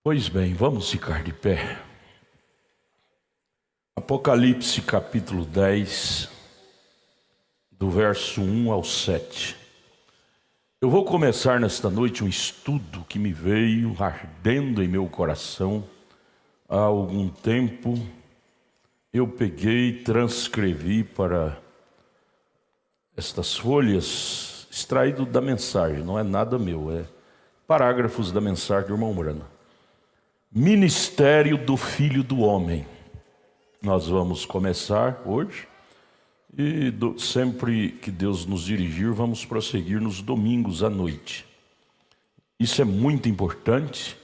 Pois bem, vamos ficar de pé. Apocalipse capítulo 10, do verso 1 ao 7. Eu vou começar nesta noite um estudo que me veio ardendo em meu coração há algum tempo. Eu peguei e transcrevi para estas folhas, extraído da mensagem, não é nada meu, é parágrafos da mensagem do irmão Brana. Ministério do Filho do Homem. Nós vamos começar hoje e sempre que Deus nos dirigir, vamos prosseguir nos domingos à noite. Isso é muito importante,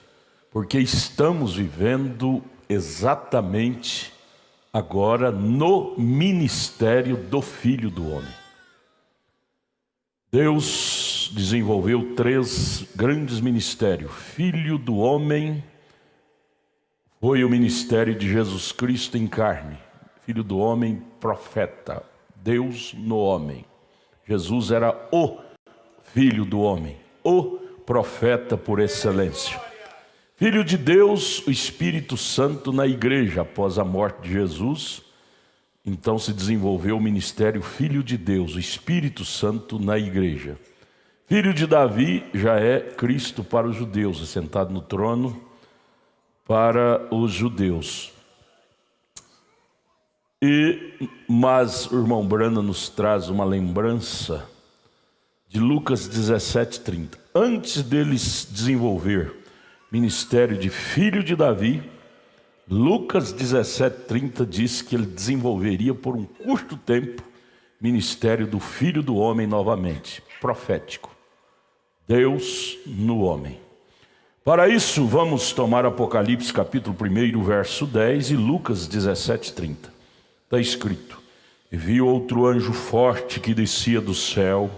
porque estamos vivendo exatamente agora no ministério do Filho do Homem. Deus desenvolveu 3 grandes ministérios. Filho do Homem foi o ministério de Jesus Cristo em carne. Filho do Homem, profeta. Deus no homem. Jesus era o Filho do Homem, o profeta por excelência. Filho de Deus, o Espírito Santo na igreja. Após a morte de Jesus, então se desenvolveu o ministério Filho de Deus, o Espírito Santo na igreja. Filho de Davi já é Cristo para os judeus, assentado no trono para os judeus. Mas o irmão Brana nos traz uma lembrança de Lucas 17:30. Antes deles desenvolver ministério de filho de Davi, Lucas 17:30 diz que ele desenvolveria por um curto tempo ministério do Filho do Homem novamente, profético. Deus no homem. Para isso, vamos tomar Apocalipse capítulo 1, verso 10 e Lucas 17:30. Está escrito: E vi outro anjo forte que descia do céu,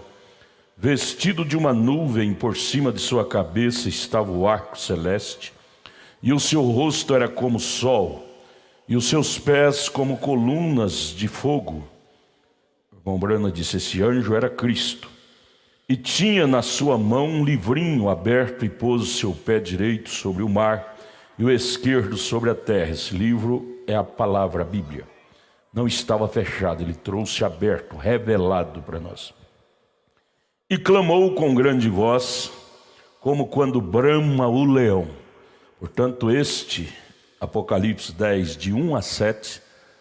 vestido de uma nuvem, por cima de sua cabeça estava o arco celeste, e o seu rosto era como o sol, e os seus pés como colunas de fogo. O irmão Brana disse: esse anjo era Cristo. E tinha na sua mão um livrinho aberto, e pôs o seu pé direito sobre o mar e o esquerdo sobre a terra. Esse livro é a palavra, a Bíblia. Não estava fechado, ele trouxe aberto, revelado para nós. E clamou com grande voz, como quando brama o leão. Portanto, este Apocalipse 10, de 1 a 7,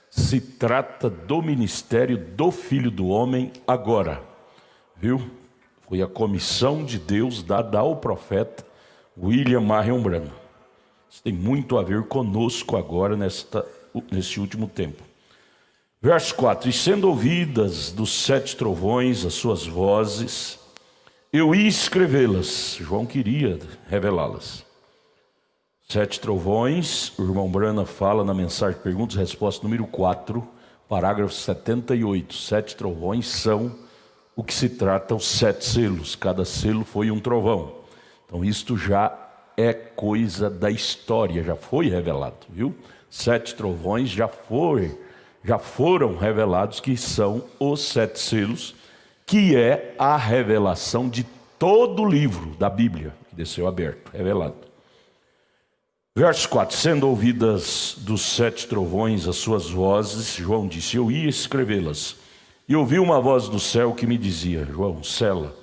se trata do ministério do Filho do Homem agora. Viu? Foi a comissão de Deus dada ao profeta William Marion Branham. Isso tem muito a ver conosco agora nesse último tempo. Verso 4: E sendo ouvidas dos 7 trovões as suas vozes, eu ia escrevê-las. João queria revelá-las. 7 trovões, o irmão Brana fala na mensagem perguntas e respostas número 4, parágrafo 78. 7 trovões são o que se trata os 7 selos. Cada selo foi um trovão. Então isto já é coisa da história, já foi revelado, viu? 7 trovões já foram revelados, que são os 7 selos, que é a revelação de todo o livro da Bíblia, que desceu aberto, revelado. Verso 4: Sendo ouvidas dos 7 trovões as suas vozes, João disse: eu ia escrevê-las. E ouvi uma voz do céu que me dizia: João, sela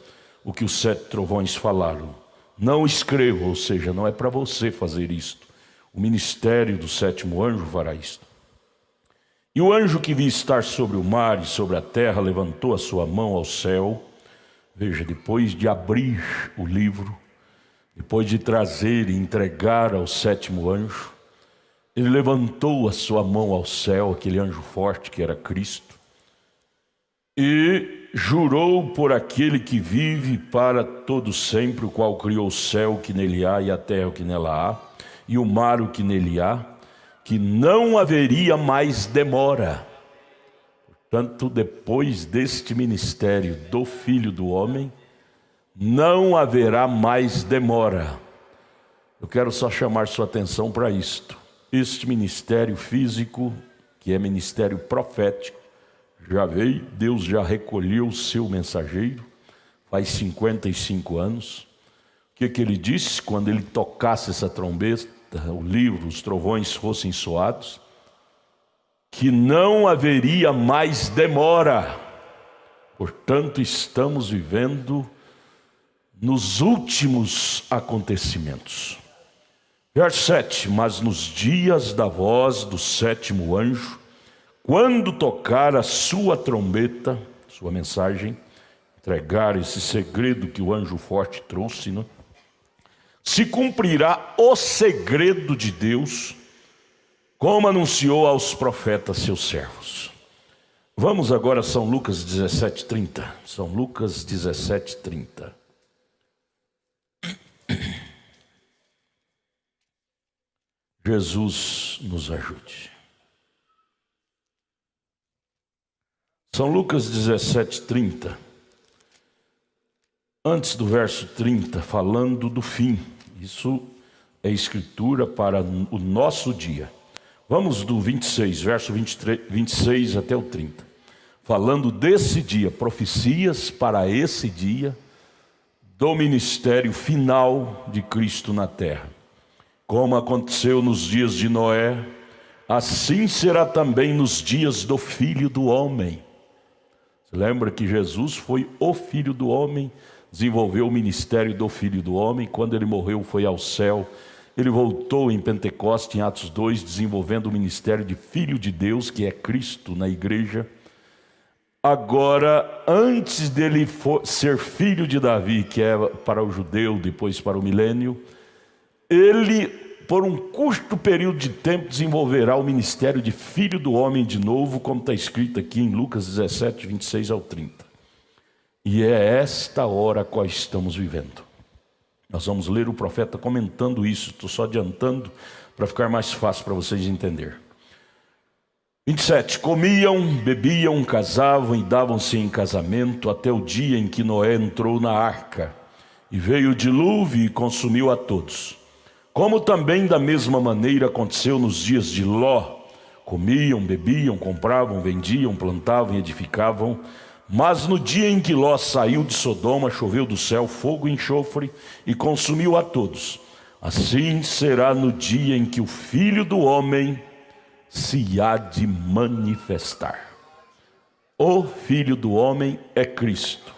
o que os 7 trovões falaram. Não escreva, ou seja, não é para você fazer isto. O ministério do 7º anjo fará isto. E o anjo que vi estar sobre o mar e sobre a terra levantou a sua mão ao céu. Veja, depois de abrir o livro, depois de trazer e entregar ao 7º anjo, ele levantou a sua mão ao céu, aquele anjo forte que era Cristo, e jurou por aquele que vive para todo sempre, o qual criou o céu, o que nele há, e a terra, o que nela há, e o mar, o que nele há, que não haveria mais demora. Portanto, depois deste ministério do Filho do Homem, não haverá mais demora. Eu quero só chamar sua atenção para isto. Este ministério físico, que é ministério profético, já veio, Deus já recolheu o seu mensageiro, faz 55 anos. O que ele disse quando ele tocasse essa trombeta? trombeta, o livro, os trovões fossem soados, que não haveria mais demora. Portanto, estamos vivendo nos últimos acontecimentos. Verso 7, mas nos dias da voz do sétimo anjo, quando tocar a sua trombeta, sua mensagem, entregar esse segredo que o anjo forte trouxe, né? Se cumprirá o segredo de Deus, como anunciou aos profetas seus servos. Vamos agora a São Lucas 17:30. São Lucas 17:30. Jesus nos ajude. São Lucas 17:30. Antes do verso 30, falando do fim. Isso é escritura para o nosso dia. Vamos do 26, verso 26 até o 30. Falando desse dia, profecias para esse dia do ministério final de Cristo na terra. Como aconteceu nos dias de Noé, assim será também nos dias do Filho do Homem. Você lembra que Jesus foi o Filho do Homem, desenvolveu o ministério do Filho do Homem. Quando ele morreu, foi ao céu. Ele voltou em Pentecostes, em Atos 2, desenvolvendo o ministério de Filho de Deus, que é Cristo na igreja. Agora, antes dele ser filho de Davi, que é para o judeu, depois para o milênio, ele, por um curto período de tempo, desenvolverá o ministério de Filho do Homem de novo, como está escrito aqui em Lucas 17, 26 ao 30. E é esta hora a qual estamos vivendo. Nós vamos ler o profeta comentando isso, estou só adiantando para ficar mais fácil para vocês entenderem. 27, comiam, bebiam, casavam e davam-se em casamento até o dia em que Noé entrou na arca, e veio o dilúvio e consumiu a todos. Como também da mesma maneira aconteceu nos dias de Ló, comiam, bebiam, compravam, vendiam, plantavam e edificavam. Mas no dia em que Ló saiu de Sodoma, choveu do céu fogo e enxofre e consumiu a todos. Assim será no dia em que o Filho do Homem se há de manifestar. O Filho do Homem é Cristo,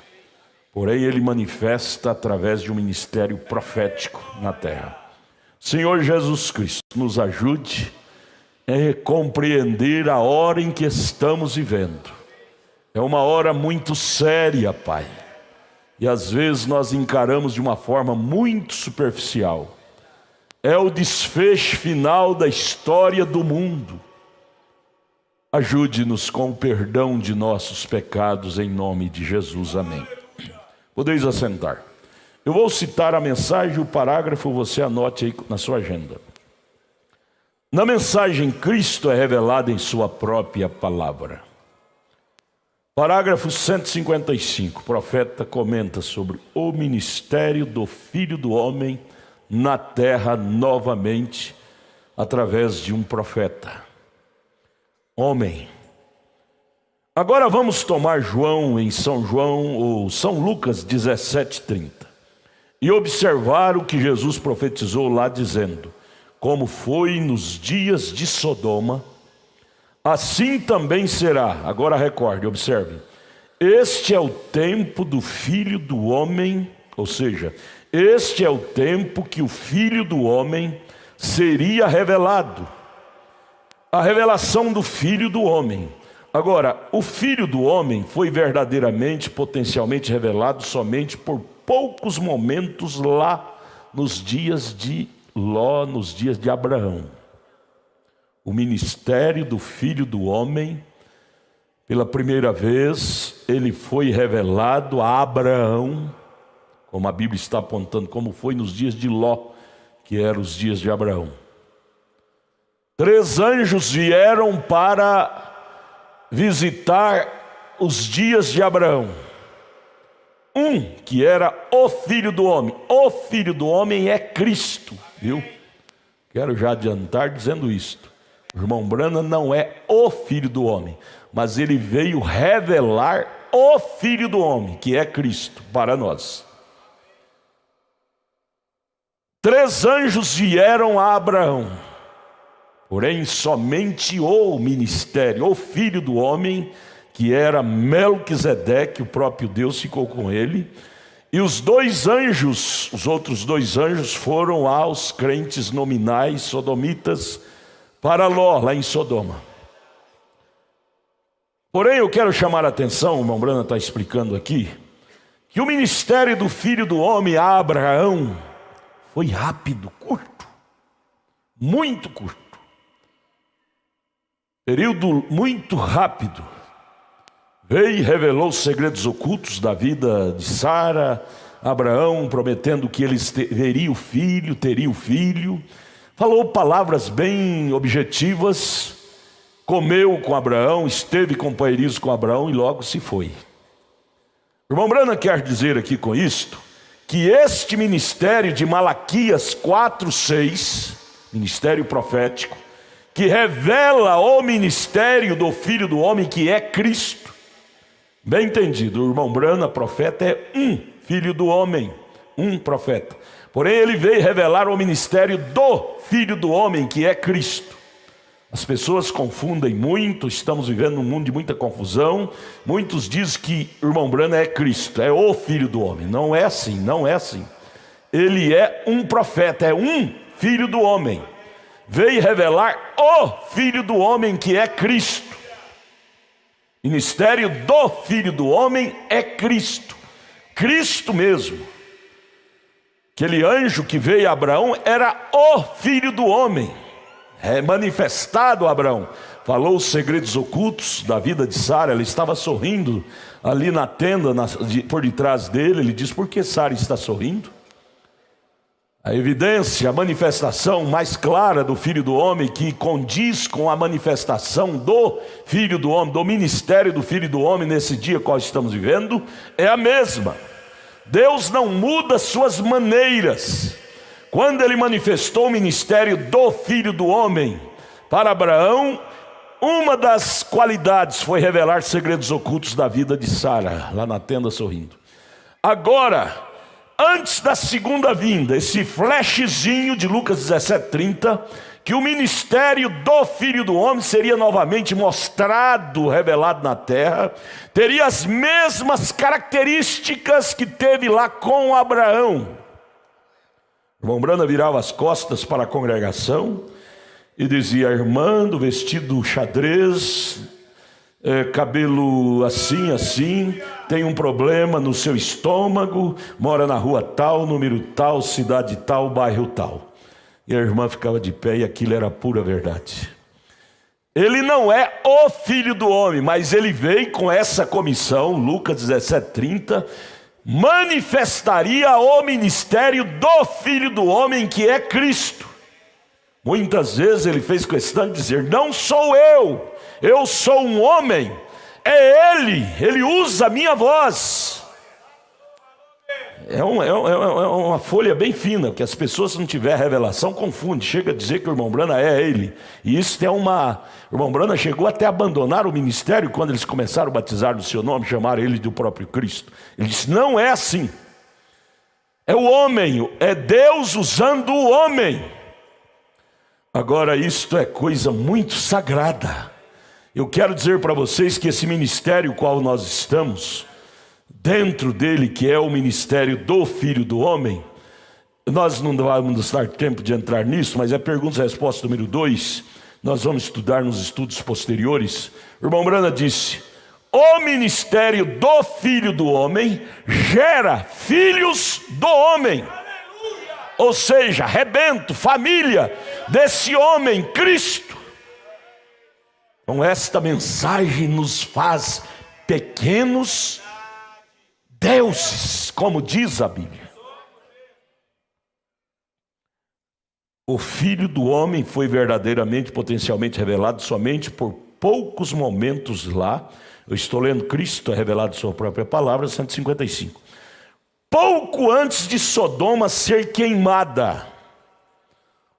porém ele manifesta através de um ministério profético na terra. Senhor Jesus Cristo, nos ajude a compreender a hora em que estamos vivendo. É uma hora muito séria, Pai, e às vezes nós encaramos de uma forma muito superficial. É o desfecho final da história do mundo. Ajude-nos com o perdão de nossos pecados, em nome de Jesus, amém. Podeis assentar. Eu vou citar a mensagem e o parágrafo, você anote aí na sua agenda. Na mensagem, Cristo é revelado em sua própria palavra. Parágrafo 155, o profeta comenta sobre o ministério do Filho do Homem na terra novamente, através de um profeta. Homem. Agora vamos tomar João em São João, ou São Lucas 17:30, e observar o que Jesus profetizou lá dizendo: como foi nos dias de Sodoma, assim também será. Agora recorde, observe. Este é o tempo do Filho do Homem, ou seja, este é o tempo que o Filho do Homem seria revelado. A revelação do Filho do Homem. Agora, o Filho do Homem foi verdadeiramente, potencialmente revelado somente por poucos momentos lá nos dias de Ló, nos dias de Abraão. O ministério do Filho do Homem, pela primeira vez, ele foi revelado a Abraão, como a Bíblia está apontando, como foi nos dias de Ló, que eram os dias de Abraão. 3 anjos vieram para visitar os dias de Abraão. Um que era o Filho do Homem. O Filho do Homem é Cristo, viu? Quero já adiantar dizendo isto. O irmão Branham não é o Filho do Homem, mas ele veio revelar o Filho do Homem, que é Cristo, para nós. 3 anjos vieram a Abraão, porém somente o ministério, o filho do homem, que era Melquisedeque, o próprio Deus ficou com ele. E os outros 2 anjos foram aos crentes nominais sodomitas para Ló, lá em Sodoma. Porém, eu quero chamar a atenção, o irmão Brana está explicando aqui, que o ministério do Filho do Homem a Abraão foi rápido, curto, muito curto. Período muito rápido. Veio e revelou os segredos ocultos da vida de Sara, Abraão, prometendo que eles teria o filho. Falou palavras bem objetivas, comeu com Abraão, esteve em companheirismo com Abraão e logo se foi. O irmão Brana quer dizer aqui com isto, que este ministério de Malaquias 4:6, ministério profético, que revela o ministério do Filho do Homem, que é Cristo. Bem entendido, o irmão Brana, profeta, é um Filho do Homem, um profeta. Porém, ele veio revelar o ministério do Filho do Homem, que é Cristo. As pessoas confundem muito, estamos vivendo num mundo de muita confusão. Muitos dizem que o irmão Brana é Cristo, é o Filho do Homem. Não é assim, não é assim. Ele é um profeta, é um Filho do Homem. Veio revelar o Filho do Homem, que é Cristo. Ministério do Filho do Homem é Cristo. Cristo mesmo. Aquele anjo que veio a Abraão era o Filho do Homem. É manifestado a Abraão. Falou os segredos ocultos da vida de Sara. Ela estava sorrindo ali na tenda, por detrás dele. Ele diz: por que Sara está sorrindo? A evidência, a manifestação mais clara do Filho do Homem, que condiz com a manifestação do Filho do Homem, do ministério do Filho do Homem nesse dia que nós estamos vivendo, é a mesma. Deus não muda suas maneiras. Quando ele manifestou o ministério do Filho do Homem para Abraão, uma das qualidades foi revelar segredos ocultos da vida de Sara, lá na tenda sorrindo. Agora, antes da segunda vinda, esse flashzinho de Lucas 17:30, que o ministério do Filho do Homem seria novamente mostrado, revelado na terra, teria as mesmas características que teve lá com Abraão. O irmão Brana virava as costas para a congregação e dizia: irmã do vestido xadrez, cabelo assim, tem um problema no seu estômago, mora na rua tal, número tal, cidade tal, bairro tal. E a irmã ficava de pé e aquilo era pura verdade. Ele não é o Filho do Homem, mas ele veio com essa comissão, Lucas 17:30, manifestaria o ministério do Filho do Homem, que é Cristo. Muitas vezes ele fez questão de dizer: não sou eu sou um homem, é ele usa a minha voz. É uma folha bem fina, porque as pessoas, se não tiver revelação, confundem, chega a dizer que o irmão Brana é ele. E isso o irmão Brana chegou até a abandonar o ministério quando eles começaram a batizar no seu nome, chamaram ele do próprio Cristo. Ele disse: não é assim. É o homem, é Deus usando o homem. Agora, isto é coisa muito sagrada. Eu quero dizer para vocês que esse ministério qual nós estamos, dentro dele, que é o ministério do Filho do Homem, nós não vamos dar tempo de entrar nisso, mas é pergunta e resposta número 2, nós vamos estudar nos estudos posteriores. O irmão Brana disse: o ministério do Filho do Homem gera filhos do homem. Ou seja, rebento, família desse homem, Cristo. Então esta mensagem nos faz pequenos deuses, como diz a Bíblia. O Filho do Homem foi verdadeiramente, potencialmente revelado somente por poucos momentos lá. Eu estou lendo Cristo, é revelado em sua própria palavra, 155. Pouco antes de Sodoma ser queimada,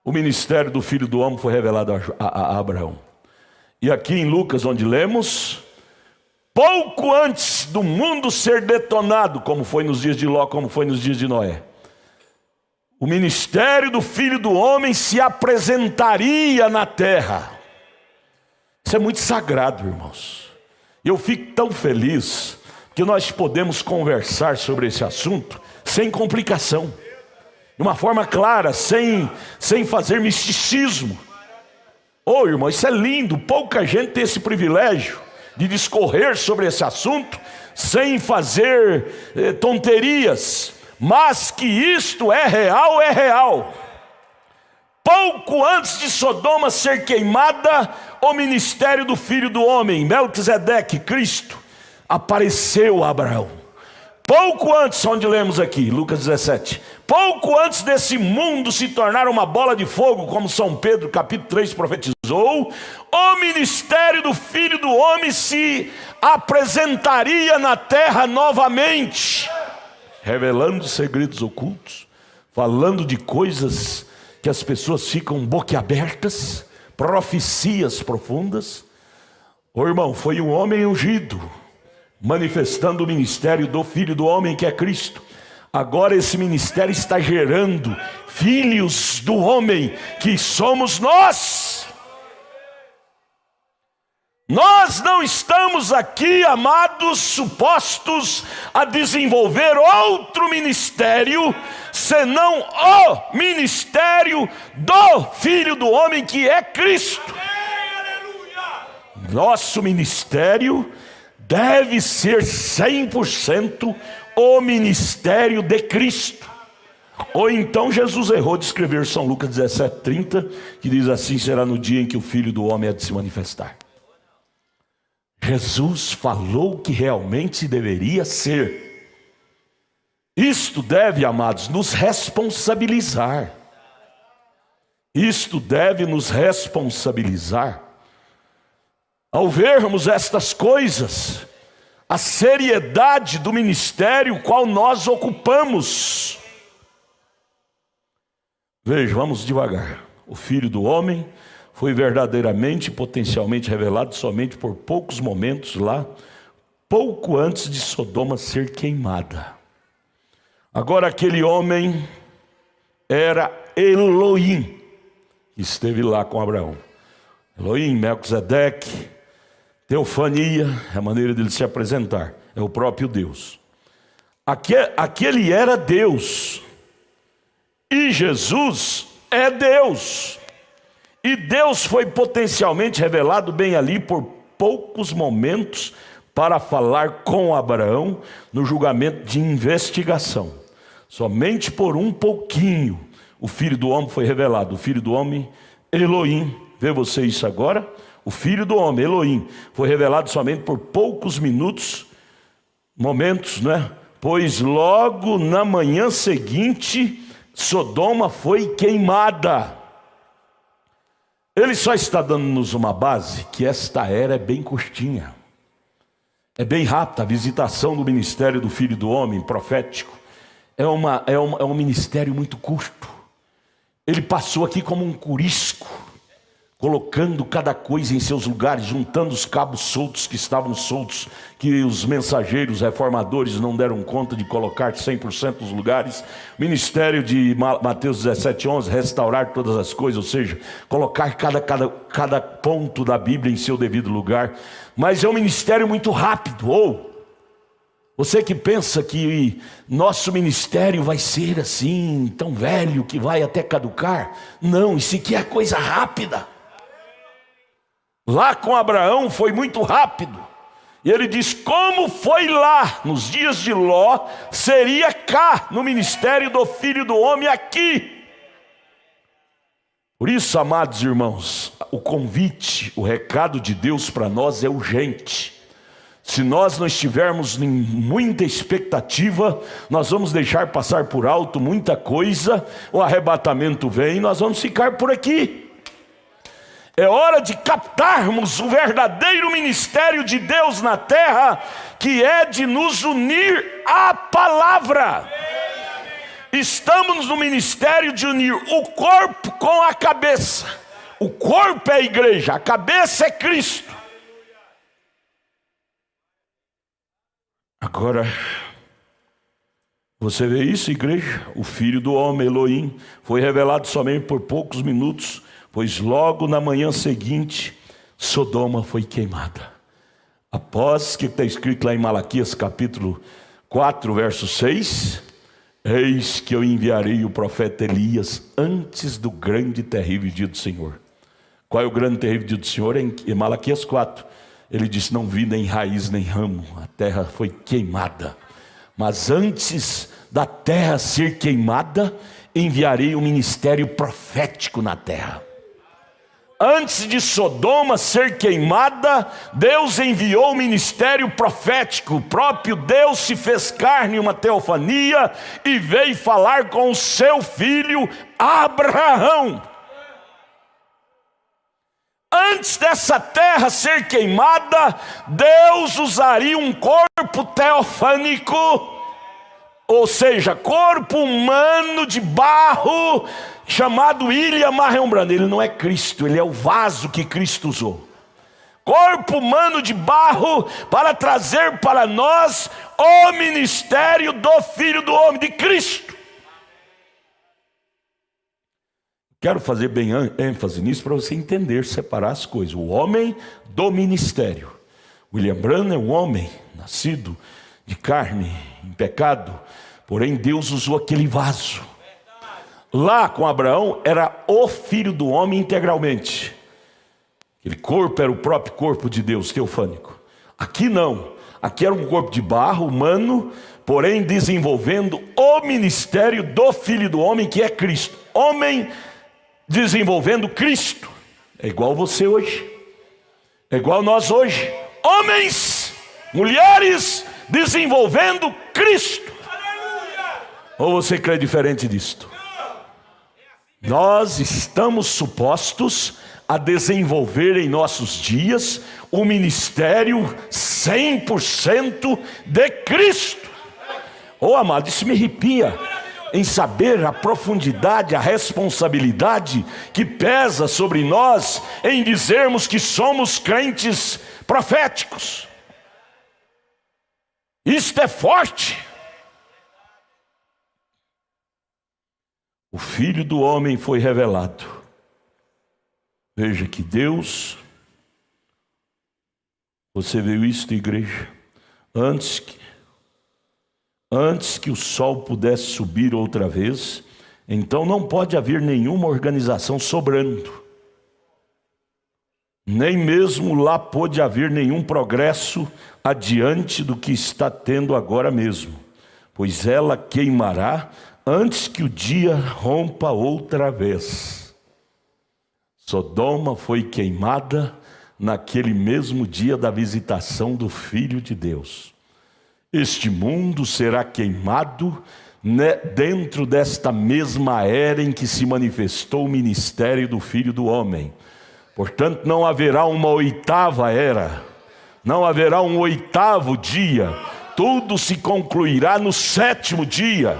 o ministério do Filho do Homem foi revelado a Abraão. E aqui em Lucas, onde lemos, pouco antes do mundo ser detonado, como foi nos dias de Ló, como foi nos dias de Noé, o ministério do Filho do Homem se apresentaria na terra. Isso é muito sagrado, irmãos. Eu fico tão feliz que nós podemos conversar sobre esse assunto sem complicação, de uma forma clara, sem fazer misticismo. Oh, irmão, isso é lindo. Pouca gente tem esse privilégio de discorrer sobre esse assunto sem fazer tonterias. Mas que isto é real, é real. Pouco antes de Sodoma ser queimada, o ministério do Filho do Homem, Melquisedeque, Cristo, apareceu a Abraão. Pouco antes, onde lemos aqui, Lucas 17. Pouco antes desse mundo se tornar uma bola de fogo, como São Pedro, capítulo 3, profetizou, o ministério do Filho do Homem se apresentaria na terra novamente, revelando segredos ocultos, falando de coisas que as pessoas ficam boquiabertas, profecias profundas. Ô irmão, foi um homem ungido, manifestando o ministério do Filho do Homem, que é Cristo. Agora esse ministério está gerando filhos do homem, que somos nós. Nós não estamos aqui, amados, supostos a desenvolver outro ministério, senão o ministério do Filho do Homem, que é Cristo. Nosso ministério deve ser 100% o ministério de Cristo. Ou então Jesus errou de escrever São Lucas 17:30, que diz assim: será no dia em que o Filho do Homem há de se manifestar. Jesus falou que realmente deveria ser. Isto deve, amados, nos responsabilizar. Isto deve nos responsabilizar. Ao vermos estas coisas, a seriedade do ministério qual nós ocupamos. Veja, vamos devagar. O Filho do Homem foi verdadeiramente e potencialmente revelado somente por poucos momentos lá, pouco antes de Sodoma ser queimada. Agora aquele homem era Elohim, que esteve lá com Abraão. Elohim, Melquisedeque, teofania, é a maneira dele se apresentar, é o próprio Deus. Aquele era Deus, e Jesus é Deus. E Deus foi potencialmente revelado bem ali por poucos momentos para falar com Abraão no julgamento de investigação. Somente por um pouquinho o Filho do Homem foi revelado. O Filho do Homem, Elohim. Vê você isso agora? O Filho do Homem, Elohim, foi revelado somente por poucos momentos, né? Pois logo na manhã seguinte, Sodoma foi queimada. Ele só está dando-nos uma base, que esta era é bem curtinha. É bem rápida. A visitação do ministério do Filho do Homem, profético, é um ministério muito curto. Ele passou aqui como um curisco, colocando cada coisa em seus lugares, juntando os cabos soltos que estavam soltos, que os mensageiros reformadores não deram conta de colocar 100% dos lugares. Ministério de Mateus 17:11, restaurar todas as coisas, ou seja, colocar cada ponto da Bíblia em seu devido lugar. Mas é um ministério muito rápido. Você que pensa que nosso ministério vai ser assim, tão velho, que vai até caducar. Não, isso aqui é coisa rápida. Lá com Abraão foi muito rápido. E ele diz: como foi lá nos dias de Ló, seria cá no ministério do Filho do Homem aqui. Por isso, amados irmãos, o convite, o recado de Deus para nós é urgente. Se nós não estivermos em muita expectativa, nós vamos deixar passar por alto muita coisa, o arrebatamento vem e nós vamos ficar por aqui. É hora de captarmos o verdadeiro ministério de Deus na terra, que é de nos unir à palavra. Estamos no ministério de unir o corpo com a cabeça. O corpo é a igreja, a cabeça é Cristo. Agora, Você vê isso, igreja? O Filho do Homem, Elohim, foi revelado somente por poucos minutos, pois logo na manhã seguinte, Sodoma foi queimada. Após, que está escrito lá em Malaquias capítulo 4, verso 6, eis que eu enviarei o profeta Elias antes do grande e terrível dia do Senhor. Qual é o grande e terrível dia do Senhor? Em Malaquias 4, ele disse, não vi nem raiz nem ramo, a terra foi queimada. Mas antes da terra ser queimada, enviarei um ministério profético na terra. Antes de Sodoma ser queimada, Deus enviou o ministério profético. O próprio Deus se fez carne, uma teofania, e veio falar com o seu filho Abraão. Antes dessa terra ser queimada, Deus usaria um corpo teofânico, ou seja, corpo humano de barro, chamado Ilha Marrembrando. Ele não é Cristo, ele é o vaso que Cristo usou. Corpo humano de barro para trazer para nós o ministério do Filho do Homem, de Cristo. Quero fazer bem ênfase nisso para você entender, separar as coisas. O homem do ministério. William Branham é um homem nascido de carne, em pecado, porém Deus usou aquele vaso. Lá com Abraão era o Filho do Homem integralmente. Aquele corpo era o próprio corpo de Deus, teofânico. Aqui não, aqui era um corpo de barro, humano, porém desenvolvendo o ministério do Filho do Homem, que é Cristo. Homem desenvolvendo Cristo. É igual você hoje, é igual nós hoje. Homens, mulheres desenvolvendo Cristo. Ou você crê diferente disto? Nós estamos supostos a desenvolver em nossos dias o ministério 100% de Cristo. Oh, amado, isso me arrepia em saber a profundidade, a responsabilidade que pesa sobre nós em dizermos que somos crentes proféticos. Isto é forte. O Filho do Homem foi revelado. Veja que Deus, você viu isso, igreja? Antes que o sol pudesse subir outra vez, então não pode haver nenhuma organização sobrando. Nem mesmo lá pode haver nenhum progresso adiante do que está tendo agora mesmo, pois ela queimará antes que o dia rompa outra vez. Sodoma foi queimada naquele mesmo dia da visitação do Filho de Deus. Este mundo será queimado dentro desta mesma era em que se manifestou o ministério do Filho do Homem. Portanto, não haverá uma oitava era, não haverá um oitavo dia. Tudo se concluirá no sétimo dia.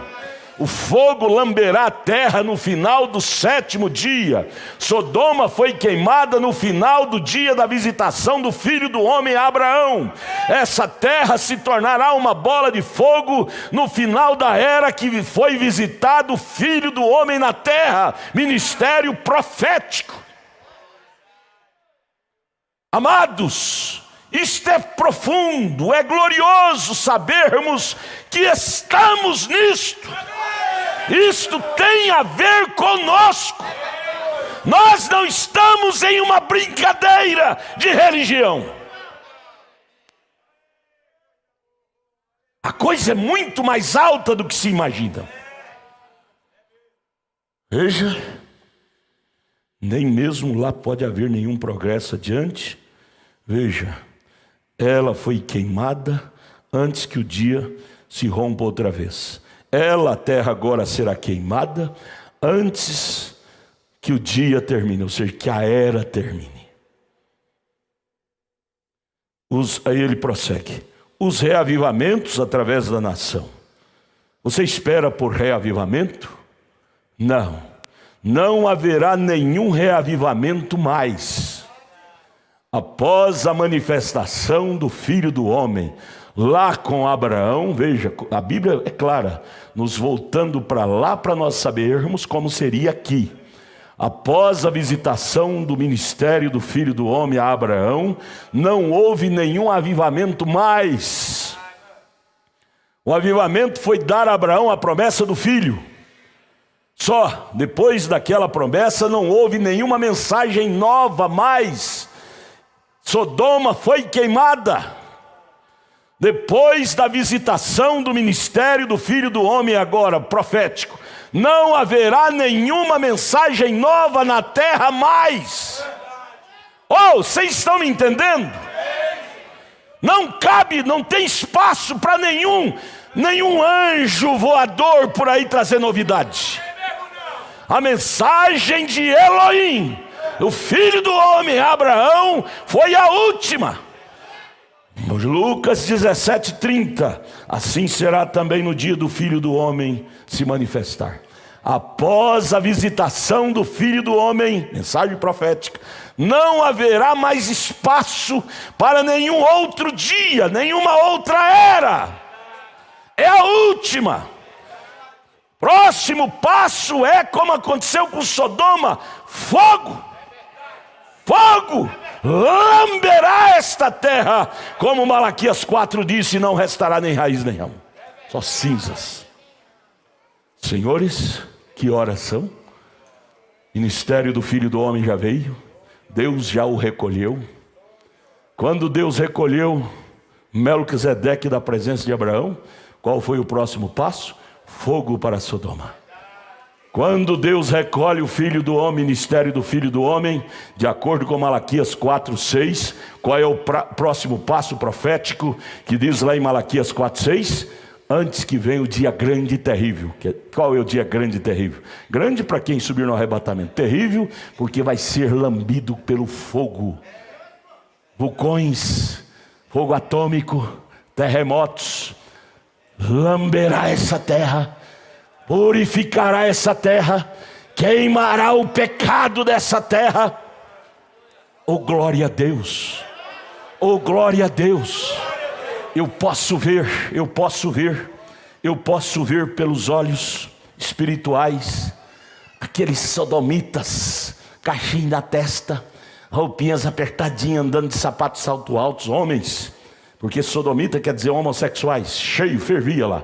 O fogo lamberá a terra no final do sétimo dia. Sodoma foi queimada no final do dia da visitação do Filho do Homem a Abraão. Essa terra se tornará uma bola de fogo no final da era que foi visitado o Filho do Homem na terra. Ministério profético. Amados, isto é profundo, é glorioso sabermos que estamos nisto. Isto tem a ver conosco. Nós não estamos em uma brincadeira de religião. A coisa é muito mais alta do que se imagina. Veja, nem mesmo lá pode haver nenhum progresso adiante. Veja, ela foi queimada antes que o dia se rompa outra vez. A terra agora será queimada antes que o dia termine, ou seja, que a era termine. Aí ele prossegue. Os reavivamentos através da nação. Você espera por reavivamento? Não. Não haverá nenhum reavivamento mais. Após a manifestação do Filho do Homem, lá com Abraão. Veja, a Bíblia é clara, nos voltando para lá para nós sabermos como seria aqui. Após a visitação do ministério do Filho do Homem a Abraão, não houve nenhum avivamento mais. O avivamento foi dar a Abraão a promessa do filho. Só depois daquela promessa não houve nenhuma mensagem nova mais. Sodoma foi queimada. Depois da visitação do ministério do Filho do Homem agora, profético, não haverá nenhuma mensagem nova na terra mais. Oh, vocês estão me entendendo? Não cabe, não tem espaço para nenhum anjo voador por aí trazer novidade. A mensagem de Elohim, o Filho do Homem, Abraão, foi a última. Lucas 17:30, assim será também no dia do Filho do Homem se manifestar. Após a visitação do Filho do Homem, mensagem profética, não haverá mais espaço para nenhum outro dia, nenhuma outra era. É a última. Próximo passo é como aconteceu com Sodoma: fogo. Fogo lamberá esta terra, como Malaquias 4 disse, não restará nem raiz nem ramo, só cinzas. Senhores, que horas são? Ministério do Filho do Homem já veio, Deus já o recolheu. Quando Deus recolheu Melquisedeque da presença de Abraão, qual foi o próximo passo? Fogo para Sodoma. Quando Deus recolhe o Filho do Homem, ministério do Filho do Homem, de acordo com Malaquias 4:6, qual é o próximo passo profético que diz lá em Malaquias 4:6? Antes que venha o dia grande e terrível. Qual é o dia grande e terrível? Grande para quem subir no arrebatamento, terrível porque vai ser lambido pelo fogo. Vulcões, fogo atômico, terremotos, lamberá essa terra, purificará essa terra, queimará o pecado dessa terra. Oh, glória a Deus! Oh, glória a Deus! Eu posso ver pelos olhos espirituais aqueles sodomitas, caixinha na testa, roupinhas apertadinhas, andando de sapatos salto altos, homens, porque sodomita quer dizer homossexuais, cheio, fervia lá.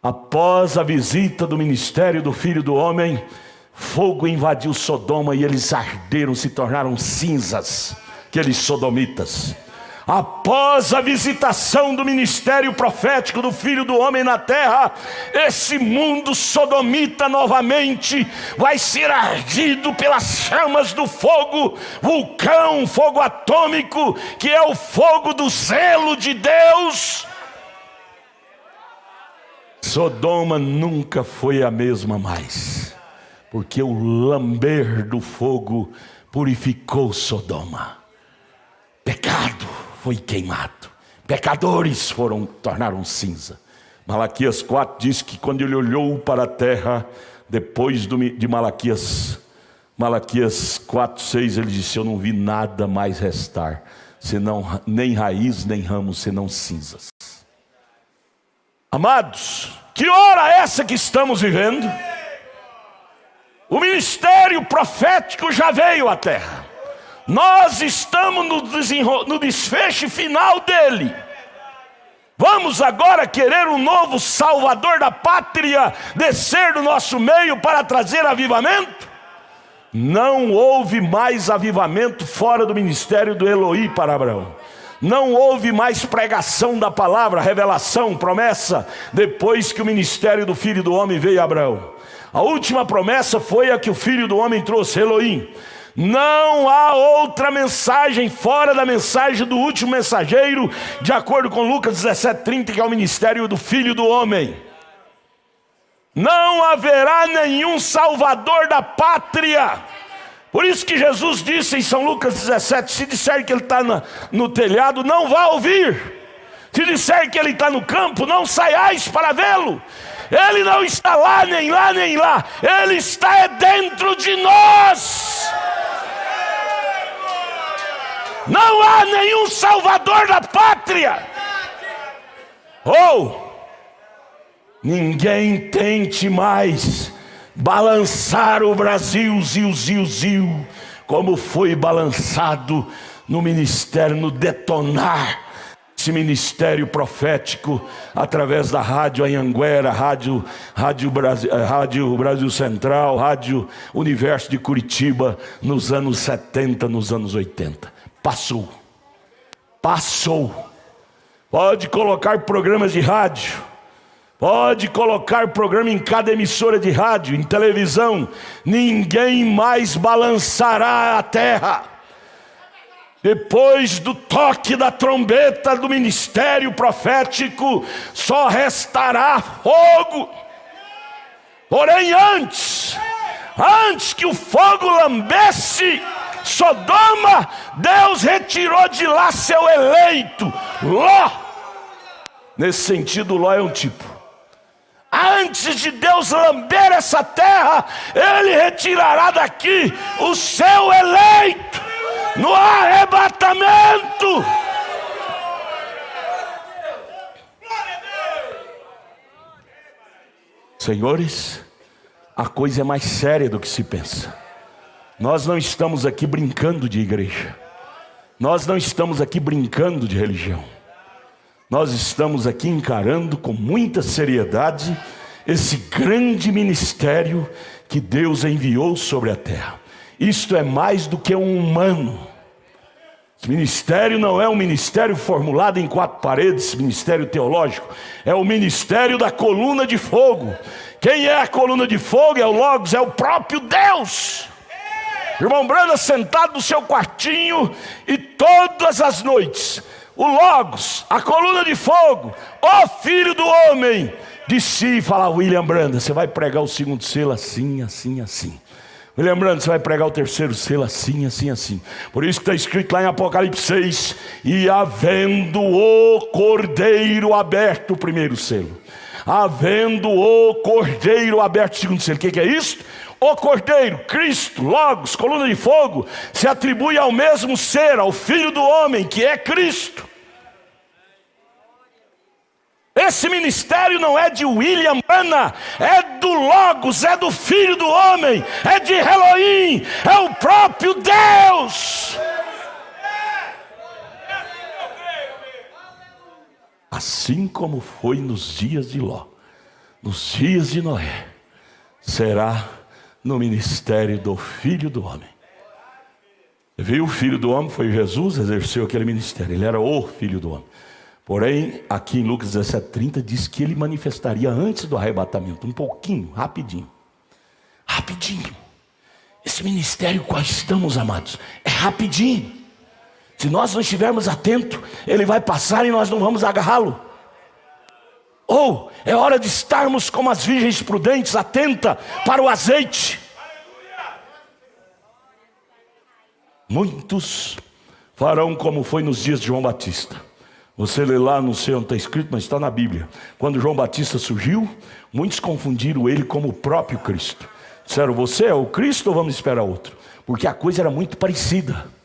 Após a visita do ministério do Filho do Homem, fogo invadiu Sodoma e eles arderam, se tornaram cinzas, aqueles sodomitas. Após a visitação do ministério profético do Filho do Homem na terra, esse mundo sodomita novamente vai ser ardido pelas chamas do fogo, vulcão, fogo atômico, que é o fogo do zelo de Deus. Sodoma nunca foi a mesma mais, porque o lamber do fogo purificou Sodoma. Pecado foi queimado, pecadores tornaram cinza. Malaquias 4 diz que quando ele olhou para a terra, depois de Malaquias 4:6, ele disse: eu não vi nada mais restar, senão nem raiz nem ramos, senão cinzas. Amados, que hora é essa que estamos vivendo? O ministério profético já veio à terra. Nós estamos no desfecho final dele. Vamos agora querer um novo Salvador da pátria descer do nosso meio para trazer avivamento? Não houve mais avivamento fora do ministério do Elohim para Abraão. Não houve mais pregação da palavra, revelação, promessa, depois que o ministério do Filho do Homem veio a Abraão. A última promessa foi a que o Filho do Homem trouxe, Elohim. Não há outra mensagem fora da mensagem do último mensageiro, de acordo com Lucas 17:30, que é o ministério do Filho do Homem. Não haverá nenhum Salvador da pátria. Por isso que Jesus disse em São Lucas 17, se disser que ele está no telhado, não vá ouvir. Se disser que ele está no campo, não saiais para vê-lo. Ele não está lá, nem lá, nem lá. Ele está dentro de nós. Não há nenhum Salvador da pátria. Ninguém tente mais balançar o Brasil, ziu, como foi balançado no ministério, no detonar esse ministério profético através da Rádio Anhanguera, Rádio Brasil Central, Rádio Universo de Curitiba, nos anos 70, nos anos 80. Passou. Pode colocar programas de rádio, pode colocar programa em cada emissora de rádio, em televisão, ninguém mais balançará a terra. Depois do toque da trombeta do ministério profético, só restará fogo. Porém antes que o fogo lambesse Sodoma, Deus retirou de lá seu eleito, Ló. Nesse sentido, Ló é um tipo. Antes de Deus lamber essa terra, Ele retirará daqui o seu eleito, no arrebatamento. Senhores, a coisa é mais séria do que se pensa. Nós não estamos aqui brincando de igreja. Nós não estamos aqui brincando de religião. Nós estamos aqui encarando com muita seriedade esse grande ministério que Deus enviou sobre a terra. Isto é mais do que um humano. Esse ministério não é um ministério formulado em 4 paredes, ministério teológico. É o ministério da coluna de fogo. Quem é a coluna de fogo? É o Logos, é o próprio Deus. Irmão Branham sentado no seu quartinho e todas as noites o Logos, a coluna de fogo, o Filho do Homem, de si falava: William Branham, você vai pregar o 2º selo assim. William Branham, você vai pregar o 3º selo assim. Por isso que está escrito lá em Apocalipse 6: e havendo o Cordeiro aberto, o 1º selo, havendo o Cordeiro aberto, o 2º selo. O que é isso? O Cordeiro, Cristo, Logos, coluna de fogo, se atribui ao mesmo ser, ao Filho do Homem, que é Cristo. Esse ministério não é de William Branham, é do Logos, é do Filho do Homem, é de Elohim, é o próprio Deus. Assim como foi nos dias de Ló, nos dias de Noé, será no ministério do Filho do Homem. Viu? O Filho do Homem foi Jesus, exerceu aquele ministério. Ele era o Filho do Homem. Porém, aqui em Lucas 17:30 diz que ele manifestaria antes do arrebatamento, um pouquinho, rapidinho. Esse ministério qual estamos, amados, é rapidinho. Se nós não estivermos atentos, ele vai passar e nós não vamos agarrá-lo. Ou é hora de estarmos como as virgens prudentes, atenta para o azeite. Muitos farão como foi nos dias de João Batista. Você lê lá, não sei onde está escrito, mas está na Bíblia. Quando João Batista surgiu, muitos confundiram ele como o próprio Cristo. Disseram: você é o Cristo ou vamos esperar outro? Porque a coisa era muito parecida.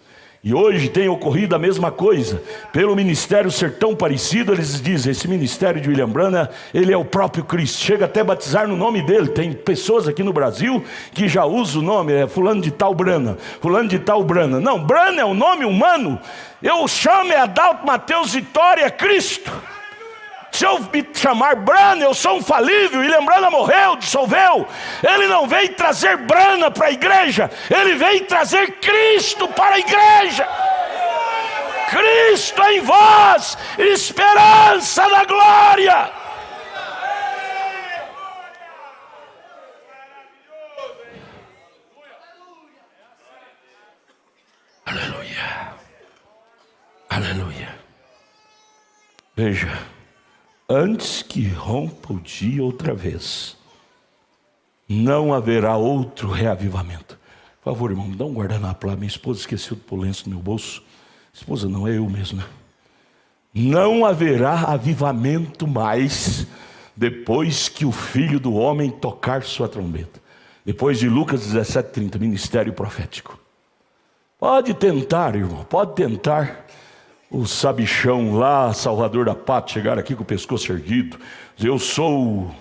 E hoje tem ocorrido a mesma coisa. Pelo ministério ser tão parecido, eles dizem: esse ministério de William Branham, ele é o próprio Cristo. Chega até a batizar no nome dele. Tem pessoas aqui no Brasil que já usam o nome, fulano de tal Branham, fulano de tal Branham. Não, Branham é um nome humano. Eu chamo Adalto Mateus Vitória Cristo. Se eu me chamar Branham, eu sou um falível. William Branham morreu, dissolveu. Ele não veio trazer Branham para a igreja, ele veio trazer Cristo para a igreja. Cristo em vós, esperança da glória. Aleluia. Aleluia. Veja, antes que rompa o dia outra vez, não haverá outro reavivamento. Por favor, irmão, me dá um guardanapo lá. Minha esposa esqueceu de pôr lenço no meu bolso. Esposa não, é eu mesmo, né? Não haverá avivamento mais depois que o Filho do Homem tocar sua trombeta. Depois de Lucas 17:30, ministério profético. Pode tentar, irmão, pode tentar. o sabichão lá, salvador da pátria, chegar aqui com o pescoço erguido, dizer, eu sou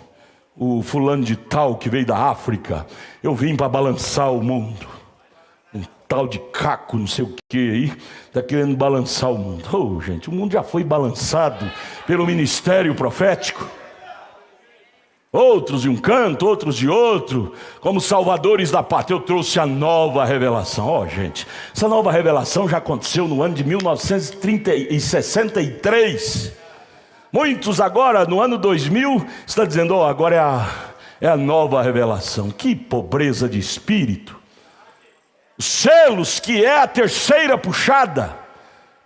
o fulano de tal que veio da África, eu vim para balançar o mundo. Um tal de Caco, não sei o que aí, está querendo balançar o mundo. Oh, gente, o mundo já foi balançado pelo ministério profético. Outros de um canto, outros de outro, como salvadores da pátria. Eu trouxe a nova revelação. Ó, gente, essa nova revelação já aconteceu no ano de 1963. Muitos agora, no ano 2000, estão dizendo, ó, agora é a nova revelação. Que pobreza de espírito. Os selos, que é a terceira puxada.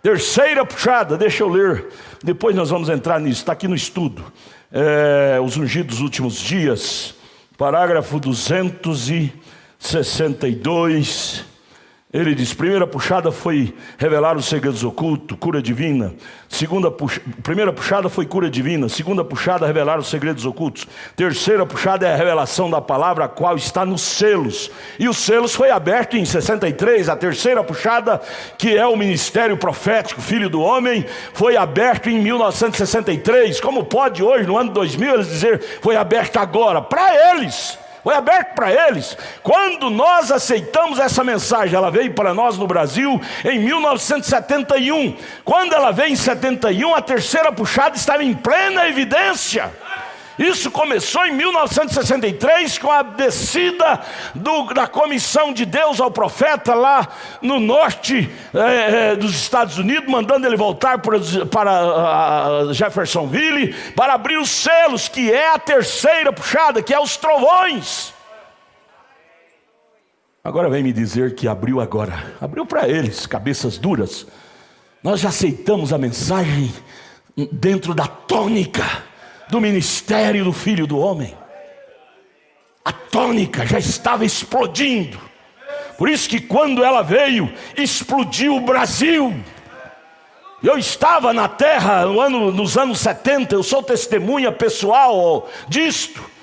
Terceira puxada, deixa eu ler. Depois nós vamos entrar nisso, está aqui no estudo. Os ungidos dos últimos dias, parágrafo 262, ele diz, primeira puxada foi revelar os segredos ocultos, cura divina. Primeira puxada foi cura divina. Segunda puxada, revelar os segredos ocultos. Terceira puxada é a revelação da palavra, a qual está nos selos. E os selos foi aberto em 63. A terceira puxada, que é o ministério profético, filho do homem, foi aberto em 1963. Como pode hoje, no ano 2000, eles dizer, foi aberto agora? Para eles. Foi aberto para eles. Quando nós aceitamos essa mensagem, ela veio para nós no Brasil em 1971. Quando ela veio em 71, a terceira puxada estava em plena evidência. Isso começou em 1963 com a descida da comissão de Deus ao profeta lá no norte dos Estados Unidos, mandando ele voltar para Jeffersonville para abrir os selos, que é a terceira puxada, que é os trovões. Agora vem me dizer que abriu agora. Abriu para eles, cabeças duras. Nós já aceitamos a mensagem dentro da tônica do ministério do Filho do Homem. A tônica já estava explodindo. Por isso que quando ela veio, explodiu o Brasil. Eu estava na terra nos anos 70, eu sou testemunha pessoal disto.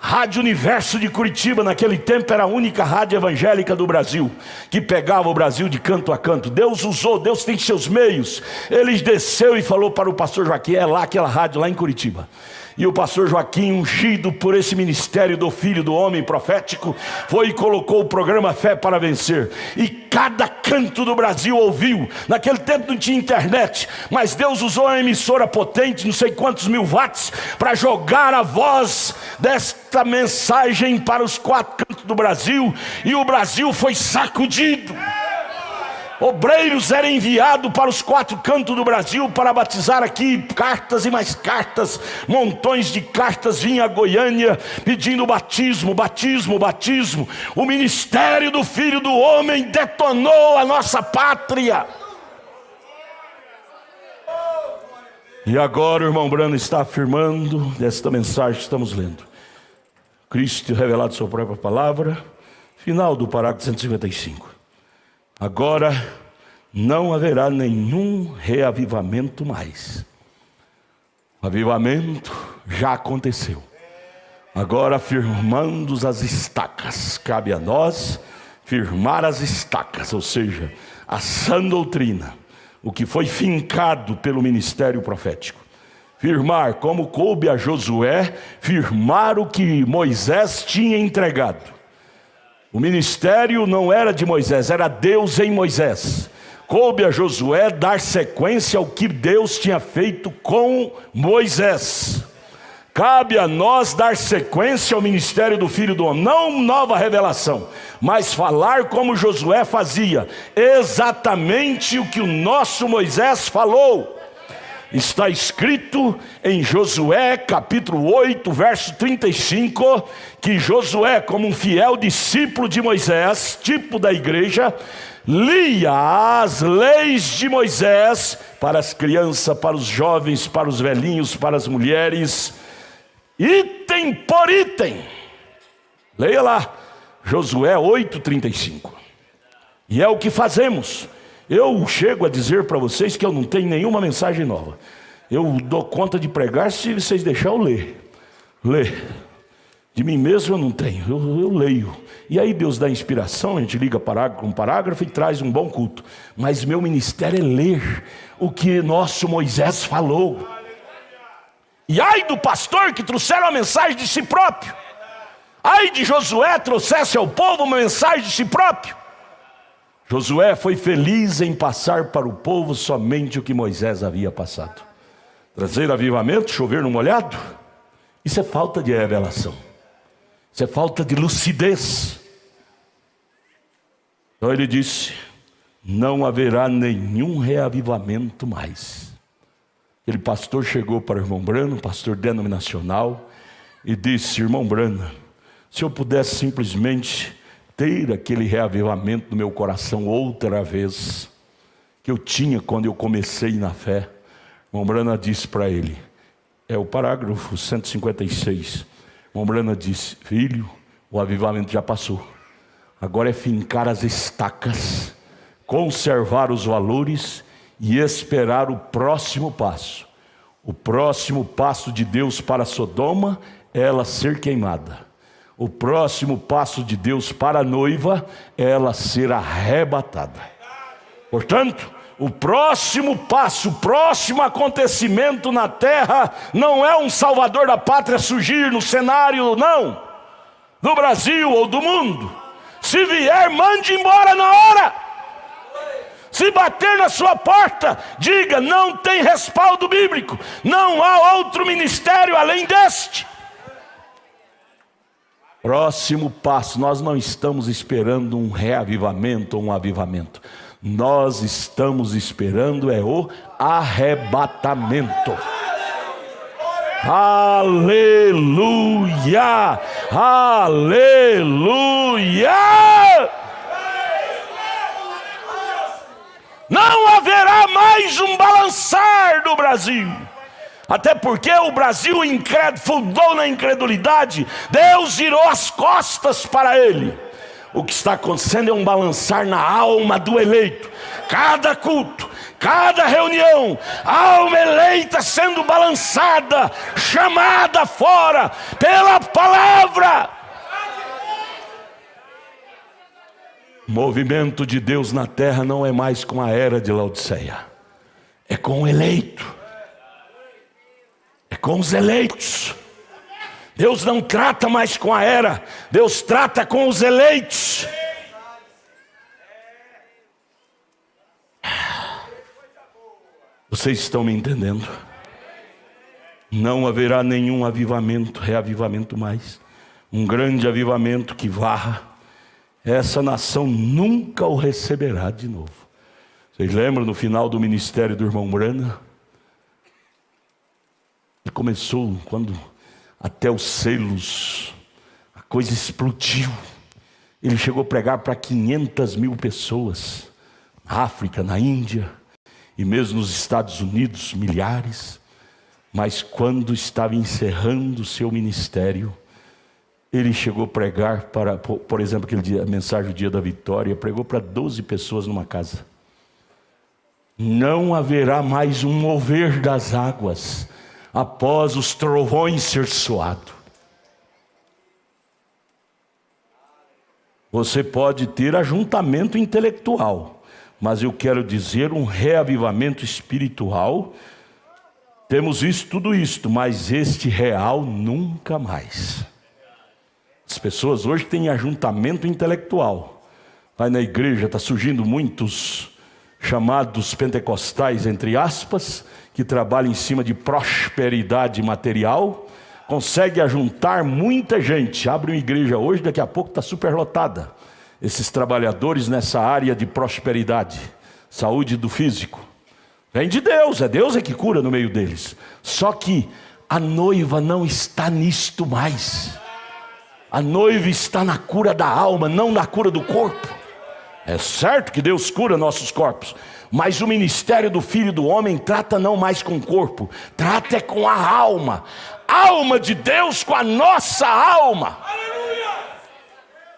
Rádio Universo de Curitiba, naquele tempo era a única rádio evangélica do Brasil, que pegava o Brasil de canto a canto. Deus usou, Deus tem seus meios. Ele desceu e falou para o pastor Joaquim, é lá aquela rádio lá em Curitiba. E o pastor Joaquim, ungido por esse ministério do Filho do Homem profético, foi e colocou o programa Fé para Vencer. E cada canto do Brasil ouviu. Naquele tempo não tinha internet, mas Deus usou uma emissora potente, não sei quantos mil watts, para jogar a voz desta mensagem para os quatro cantos do Brasil. E o Brasil foi sacudido. Obreiros eram enviados para os quatro cantos do Brasil para batizar aqui, cartas e mais cartas, montões de cartas vinham a Goiânia pedindo batismo, batismo, batismo. O ministério do Filho do Homem detonou a nossa pátria. E agora o irmão Branham está afirmando desta mensagem que estamos lendo. Cristo revelado sua própria palavra, final do parágrafo 155. Agora não haverá nenhum reavivamento mais. O avivamento já aconteceu. Agora firmando as estacas. Cabe a nós firmar as estacas, ou seja, a sã doutrina, o que foi fincado pelo ministério profético. Firmar, como coube a Josué, firmar o que Moisés tinha entregado. O ministério não era de Moisés, era Deus em Moisés. Coube a Josué dar sequência ao que Deus tinha feito com Moisés. Cabe a nós dar sequência ao ministério do Filho do Homem. Não nova revelação, mas falar como Josué fazia. Exatamente o que o nosso Moisés falou. Está escrito em Josué capítulo 8, verso 35, que Josué, como um fiel discípulo de Moisés, tipo da igreja, lia as leis de Moisés para as crianças, para os jovens, para os velhinhos, para as mulheres, item por item. Leia lá, Josué 8, 35. E é o que fazemos. Eu chego a dizer para vocês que eu não tenho nenhuma mensagem nova. Eu dou conta de pregar se vocês deixarem eu ler. Ler. De mim mesmo eu não tenho, eu leio. E aí Deus dá inspiração, a gente liga parágrafo com parágrafo e traz um bom culto. Mas meu ministério é ler o que nosso Moisés falou. E ai do pastor que trouxeram a mensagem de si próprio. Ai de Josué trouxesse ao povo uma mensagem de si próprio. Josué foi feliz em passar para o povo somente o que Moisés havia passado. Trazer avivamento, chover no molhado, isso é falta de revelação. Isso é falta de lucidez. Então ele disse: não haverá nenhum reavivamento mais. Aquele pastor chegou para o irmão Brano, pastor denominacional, e disse: irmão Brano, se eu pudesse simplesmente ter aquele reavivamento no meu coração outra vez, que eu tinha quando eu comecei na fé. Irmão Brana disse para ele, é o parágrafo 156. Irmão Brana disse: filho, o avivamento já passou. Agora é fincar as estacas, conservar os valores e esperar o próximo passo. O próximo passo de Deus para Sodoma é ela ser queimada. O próximo passo de Deus para a noiva é ela ser arrebatada. Portanto, o próximo passo, o próximo acontecimento na terra não é um salvador da pátria surgir no cenário, não, do Brasil ou do mundo. Se vier, mande embora na hora. Se bater na sua porta, diga: não tem respaldo bíblico, não há outro ministério além deste. Próximo passo, nós não estamos esperando um reavivamento ou um avivamento. Nós estamos esperando é o arrebatamento. Aleluia! Aleluia! Não haverá mais um balançar do Brasil. Até porque o Brasil fundou na incredulidade, Deus virou as costas para ele. O que está acontecendo é um balançar na alma do eleito. Cada culto, cada reunião, a alma eleita sendo balançada, chamada fora pela palavra. O movimento de Deus na terra não é mais com a era de Laodiceia, é com o eleito. É com os eleitos. Deus não trata mais com a era, Deus trata com os eleitos. Vocês estão me entendendo? Não haverá nenhum avivamento, reavivamento mais. Um grande avivamento que varra. Essa nação nunca o receberá de novo. Vocês lembram no final do ministério do irmão Brana? Ele começou quando até os selos, a coisa explodiu. Ele chegou a pregar para 500 mil pessoas, na África, na Índia, e mesmo nos Estados Unidos, milhares. Mas quando estava encerrando o seu ministério, ele chegou a pregar para, por exemplo, aquele dia, a mensagem do dia da vitória, pregou para 12 pessoas numa casa. Não haverá mais um mover das águas após os trovões ser soado. Você pode ter ajuntamento intelectual, mas eu quero dizer um reavivamento espiritual. Temos visto tudo isto, mas este real nunca mais. As pessoas hoje têm ajuntamento intelectual. Vai na igreja, está surgindo muitos chamados pentecostais, entre aspas, que trabalham em cima de prosperidade material, consegue ajuntar muita gente. Abre uma igreja hoje, daqui a pouco está superlotada. Esses trabalhadores nessa área de prosperidade, saúde do físico. Vem de Deus, é Deus que cura no meio deles. Só que a noiva não está nisto mais. A noiva está na cura da alma, não na cura do corpo. É certo que Deus cura nossos corpos, mas o ministério do Filho do Homem trata não mais com o corpo, trata é com a alma. Alma de Deus com a nossa alma. Aleluia!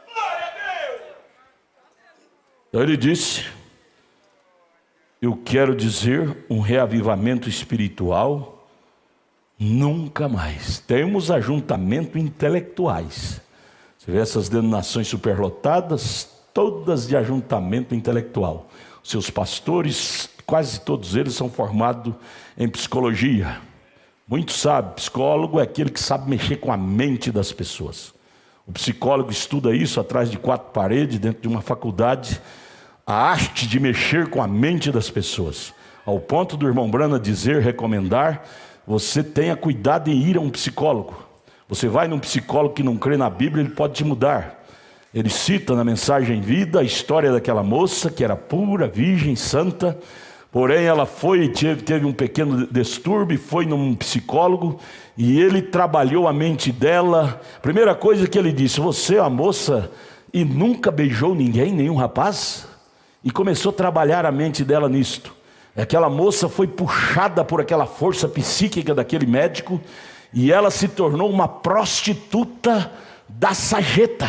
Glória a Deus! Então ele disse: eu quero dizer um reavivamento espiritual Nunca mais. Temos ajuntamento intelectuais. Você vê essas denominações superlotadas, todas de ajuntamento intelectual. Seus pastores, quase todos eles são formados em psicologia. Muitos sabem, psicólogo é aquele que sabe mexer com a mente das pessoas. O psicólogo estuda isso atrás de 4 paredes, dentro de uma faculdade, a arte de mexer com a mente das pessoas. Ao ponto do irmão Branham dizer, recomendar, você tenha cuidado em ir a um psicólogo. Você vai num psicólogo que não crê na Bíblia, ele pode te mudar. Ele cita na Mensagem Vida a história daquela moça que era pura, virgem, santa. Porém ela teve um pequeno distúrbio, foi num psicólogo e ele trabalhou a mente dela. Primeira coisa que ele disse: você é uma moça e nunca beijou ninguém, nenhum rapaz? E começou a trabalhar a mente dela nisto. Aquela moça foi puxada por aquela força psíquica daquele médico e ela se tornou uma prostituta da sarjeta.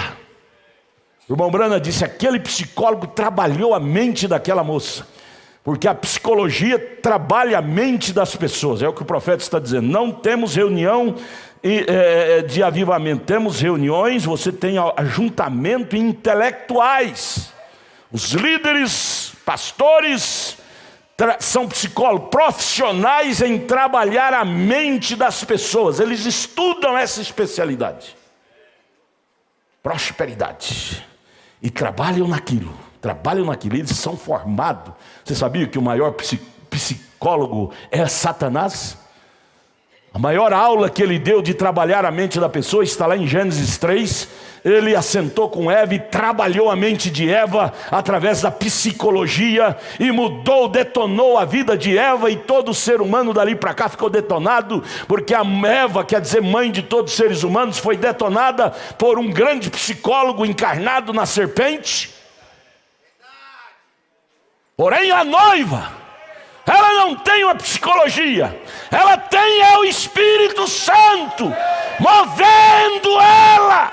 O irmão Branham disse: aquele psicólogo trabalhou a mente daquela moça. Porque a psicologia trabalha a mente das pessoas. É o que o profeta está dizendo. Não temos reunião de avivamento. Temos reuniões, você tem ajuntamento intelectuais. Os líderes, pastores, são psicólogos profissionais em trabalhar a mente das pessoas. Eles estudam essa especialidade. Prosperidade. E trabalham naquilo. Eles são formados. Você sabia que o maior psicólogo é Satanás? A maior aula que ele deu de trabalhar a mente da pessoa está lá em Gênesis 3. Ele assentou com Eva e trabalhou a mente de Eva através da psicologia e detonou a vida de Eva, e todo ser humano dali para cá ficou detonado, porque a Eva, quer dizer mãe de todos os seres humanos, foi detonada por um grande psicólogo encarnado na serpente. Porém a noiva, ela não tem uma psicologia, ela tem o Espírito Santo movendo ela.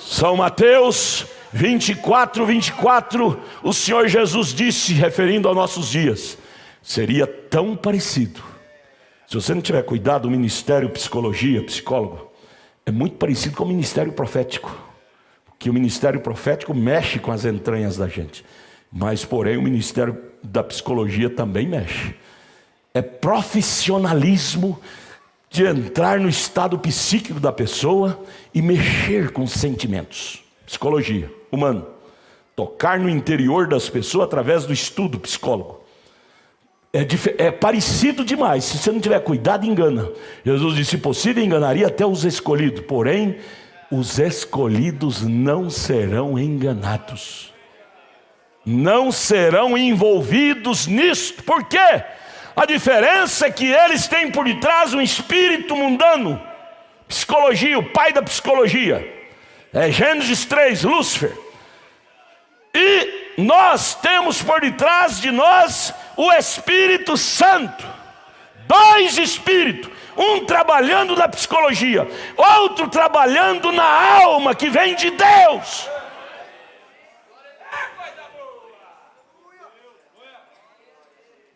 São Mateus 24, 24, o Senhor Jesus disse, referindo aos nossos dias, seria tão parecido, se você não tiver cuidado, o ministério psicologia, psicólogo, é muito parecido com o ministério profético. Que o ministério profético mexe com as entranhas da gente, mas porém o ministério da psicologia também mexe. É profissionalismo de entrar no estado psíquico da pessoa e mexer com os sentimentos. Psicologia, humano. Tocar no interior das pessoas através do estudo psicólogo. É parecido demais. Se você não tiver cuidado, engana. Jesus disse, se possível, enganaria até os escolhidos. Porém, os escolhidos não serão enganados. Não serão envolvidos nisto. Por quê? A diferença é que eles têm por detrás um espírito mundano. Psicologia, o pai da psicologia. É Gênesis 3, Lúcifer. E nós temos por detrás de nós o Espírito Santo. 2 espíritos. Um trabalhando na psicologia, outro trabalhando na alma que vem de Deus.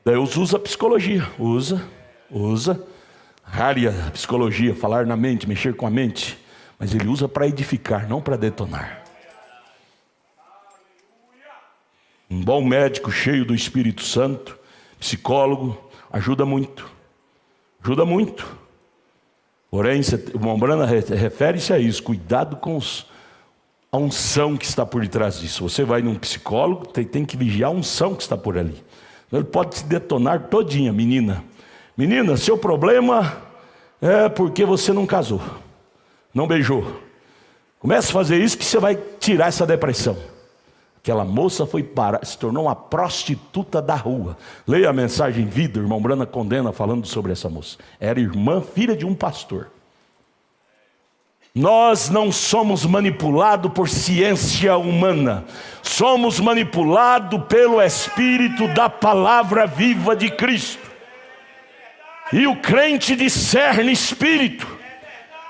Deus usa a psicologia, usa. Área psicologia, falar na mente, mexer com a mente. Mas ele usa para edificar, não para detonar. Um bom médico cheio do Espírito Santo, psicólogo, ajuda muito. Porém, o irmão Branham refere-se a isso. Cuidado com a unção que está por detrás disso. Você vai num psicólogo, tem que vigiar a unção que está por ali. Ele pode se detonar todinha, menina. Menina, seu problema é porque você não casou, não beijou. Comece a fazer isso que você vai tirar essa depressão. Aquela moça se tornou uma prostituta da rua. Leia a Mensagem Vida, o irmão Branham condena falando sobre essa moça. Era irmã, filha de um pastor. Nós não somos manipulados por ciência humana. Somos manipulados pelo Espírito da palavra viva de Cristo. E o crente discerne espírito.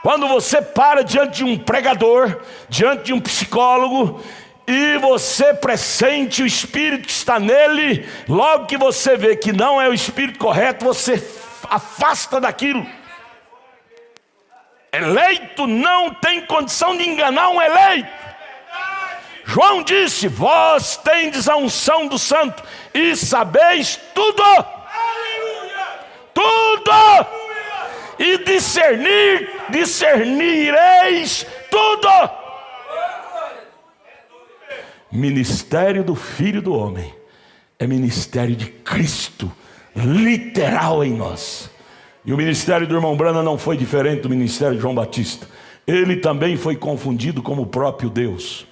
Quando você para diante de um pregador, diante de um psicólogo, e você pressente o espírito que está nele, logo que você vê que não é o espírito correto, você afasta daquilo. Eleito não tem condição de enganar um eleito. João disse: vós tendes a unção do santo e sabeis tudo. Tudo. E discernireis tudo. Ministério do Filho do Homem é ministério de Cristo, literal em nós. E o ministério do irmão Branham não foi diferente do ministério de João Batista. Ele também foi confundido como o próprio Deus.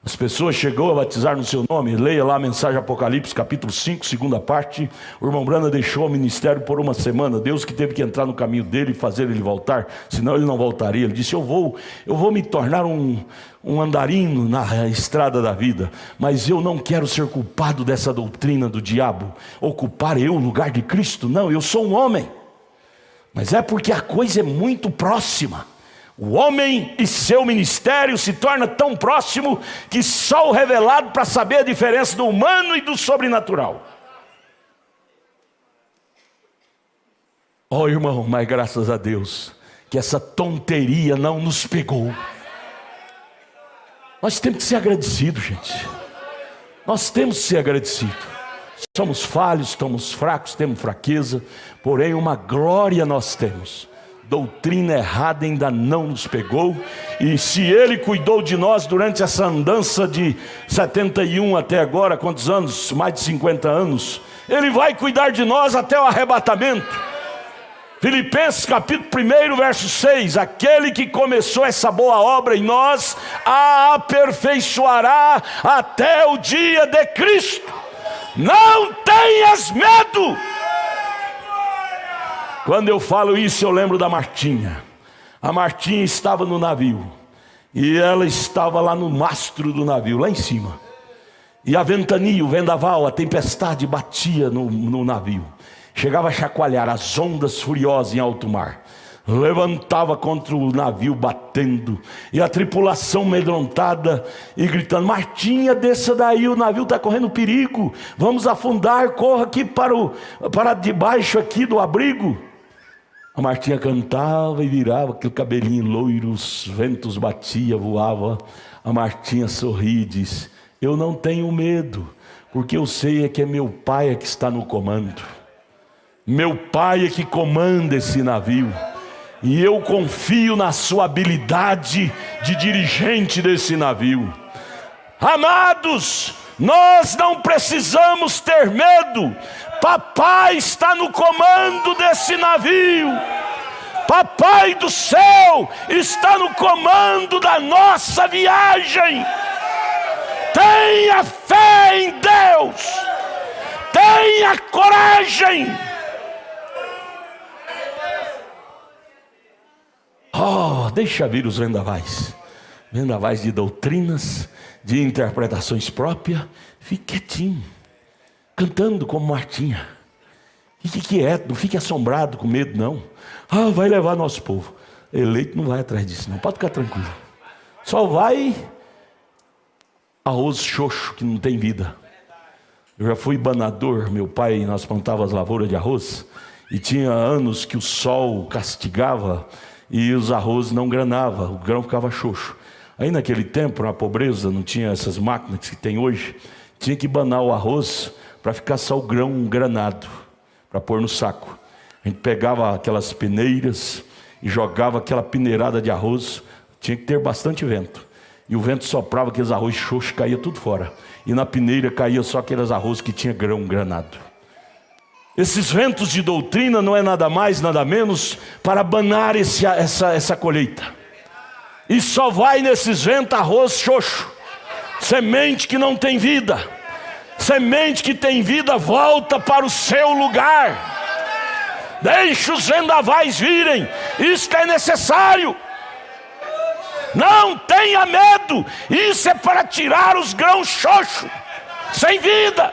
As pessoas chegou a batizar no seu nome. Leia lá a mensagem Apocalipse, capítulo 5, segunda parte. O irmão Branham deixou o ministério por uma semana. Deus que teve que entrar no caminho dele e fazer ele voltar, senão ele não voltaria. Ele disse: eu vou me tornar um andarino na estrada da vida, mas eu não quero ser culpado dessa doutrina do diabo, ocupar eu o lugar de Cristo. Não, eu sou um homem. Mas é porque a coisa é muito próxima. O homem e seu ministério se torna tão próximo que só o revelado para saber a diferença do humano e do sobrenatural. Oh, irmão, mas graças a Deus que essa tonteria não nos pegou. Nós temos que ser agradecidos, gente. Nós temos que ser agradecidos. Somos falhos, somos fracos, temos fraqueza, porém uma glória nós temos. Doutrina errada ainda não nos pegou. E se Ele cuidou de nós durante essa andança de 71 até agora, quantos anos? Mais de 50 anos. Ele vai cuidar de nós até o arrebatamento. Filipenses capítulo 1, verso 6. Aquele que começou essa boa obra em nós a aperfeiçoará até o dia de Cristo. Não tenhas medo. Quando eu falo isso, eu lembro da Martinha. A Martinha estava no navio, e ela estava lá no mastro do navio, lá em cima. E a ventania, o vendaval, a tempestade batia no navio. Chegava a chacoalhar, as ondas furiosas em alto mar. Levantava contra o navio batendo, e a tripulação amedrontada e gritando: Martinha, desça daí, o navio está correndo perigo, vamos afundar, corra aqui para debaixo aqui do abrigo. A Martinha cantava e virava aquele cabelinho loiro, os ventos batiam, voava. A Martinha sorria e disse: eu não tenho medo, porque eu sei que é meu pai é que está no comando. Meu pai é que comanda esse navio. E eu confio na sua habilidade de dirigente desse navio. Amados, nós não precisamos ter medo. Papai está no comando desse navio. Papai do céu está no comando da nossa viagem. Tenha fé em Deus. Tenha coragem. Oh, deixa vir os vendavais. Vendavais de doutrinas, de interpretações próprias. Fique quietinho, cantando como Martinha. Fique quieto, não fique assombrado com medo não. Ah, vai levar nosso povo. Eleito não vai atrás disso não, pode ficar tranquilo. Só vai arroz xoxo que não tem vida. Eu já fui banador, meu pai, nós plantávamos lavouras de arroz, e tinha anos que o sol castigava e os arroz não granava, o grão ficava xoxo. Aí naquele tempo, na pobreza, não tinha essas máquinas que tem hoje, tinha que banar o arroz para ficar só o grão granado, para pôr no saco. A gente pegava aquelas peneiras e jogava aquela peneirada de arroz, tinha que ter bastante vento. E o vento soprava, aqueles arroz xoxos caía tudo fora. E na peneira caía só aqueles arroz que tinha grão granado. Esses ventos de doutrina não é nada mais, nada menos para banar essa colheita. E só vai nesses ventos arroz xoxo, semente que não tem vida. Semente que tem vida volta para o seu lugar. Deixe os vendavais virem, isto é necessário. Não tenha medo, isso é para tirar os grãos xoxos, sem vida.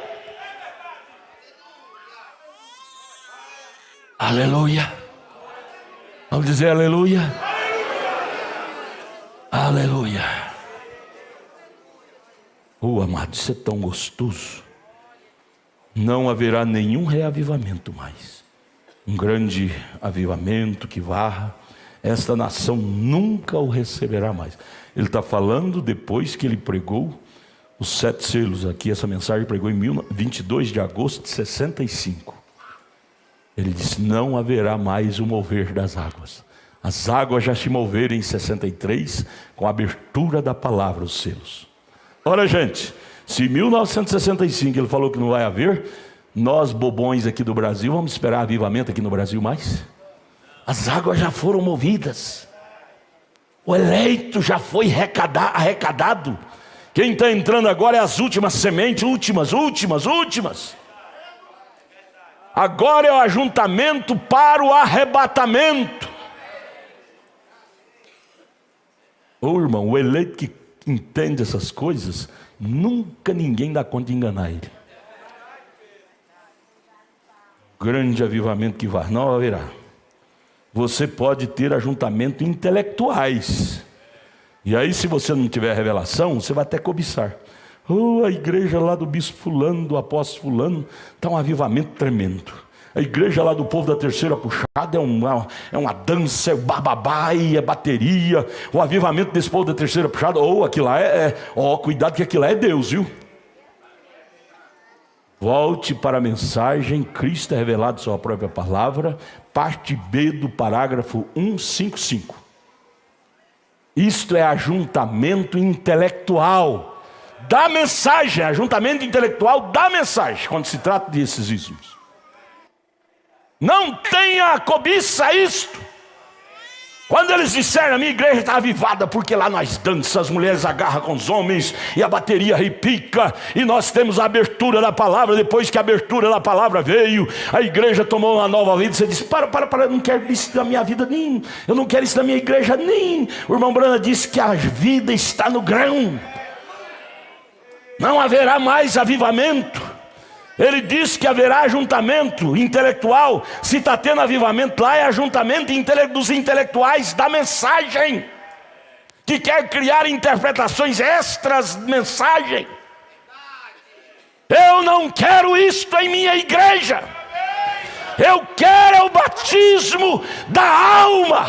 Aleluia. Vamos dizer aleluia. Aleluia. Oh, amado, isso é tão gostoso. Não haverá nenhum reavivamento mais. Um grande avivamento que varra. Esta nação nunca o receberá mais. Ele está falando depois que ele pregou os 7 selos aqui. Essa mensagem pregou em 22 de agosto de 65. Ele disse: não haverá mais o mover das águas. As águas já se moveram em 63 com a abertura da palavra, os selos. Ora, gente, se em 1965 ele falou que não vai haver, nós bobões aqui do Brasil vamos esperar avivamento aqui no Brasil mais? As águas já foram movidas. O eleito já foi arrecadado. Quem está entrando agora é as últimas sementes, últimas. Agora é o ajuntamento para o arrebatamento. Ô irmão, o eleito que entende essas coisas, nunca ninguém dá conta de enganar ele. Grande avivamento que vai, não haverá. Você pode ter ajuntamento intelectuais. E aí, se você não tiver revelação, você vai até cobiçar. Oh, a igreja lá do bispo fulano, do apóstolo fulano, está um avivamento tremendo. A igreja lá do povo da terceira puxada é uma dança, é bababá, é bateria. O avivamento desse povo da terceira puxada, aquilo lá cuidado que aquilo lá é Deus, viu? Volte para a mensagem, Cristo é revelado em sua própria palavra, parte B do parágrafo 155. Isto é ajuntamento intelectual da mensagem, ajuntamento intelectual da mensagem, quando se trata desses ismos. Não tenha cobiça a isto. Quando eles disseram: a minha igreja está avivada porque lá nós dançamos, as mulheres agarram com os homens e a bateria repica, e nós temos a abertura da palavra. Depois que a abertura da palavra veio, a igreja tomou uma nova vida. Você disse: para, eu não quero isso na minha vida nem, eu não quero isso na minha igreja nem. O irmão Brana disse que a vida está no grão. Não haverá mais avivamento. Ele diz que haverá ajuntamento intelectual. Se está tendo avivamento lá, é ajuntamento dos intelectuais da mensagem, que quer criar interpretações extras de mensagem. Eu não quero isto em minha igreja. Eu quero o batismo da alma,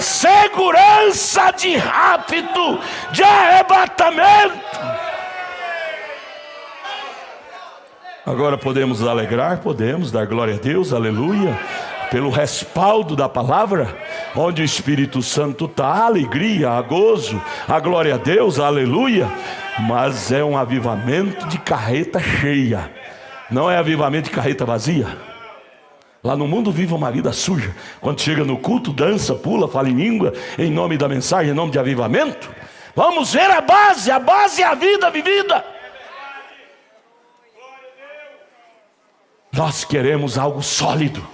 segurança de rapto, de arrebatamento. Agora podemos nos alegrar, podemos dar glória a Deus, aleluia, pelo respaldo da palavra, onde o Espírito Santo está, a alegria, a gozo, a glória a Deus, aleluia. Mas é um avivamento de carreta cheia, não é avivamento de carreta vazia. Lá no mundo vive uma vida suja. Quando chega no culto, dança, pula, fala em língua, em nome da mensagem, em nome de avivamento. Vamos ver a base é a vida vivida. Nós queremos algo sólido,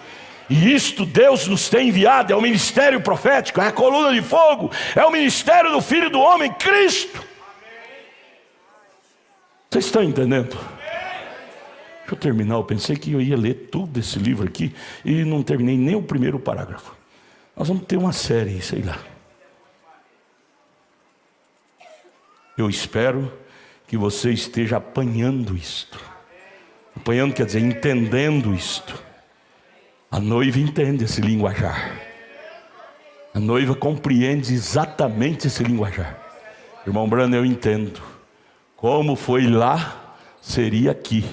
e isto Deus nos tem enviado. É o ministério profético, é a coluna de fogo, é o ministério do Filho do Homem, Cristo. Vocês estão entendendo? Deixa eu terminar. Eu pensei que eu ia ler tudo esse livro aqui e não terminei nem o primeiro parágrafo. Nós vamos ter uma série, sei lá. Eu espero que você esteja apanhando isto. Apanhando quer dizer entendendo isto. A noiva entende esse linguajar. A noiva compreende exatamente esse linguajar. Irmão Brano, eu entendo. Como foi lá, seria aqui.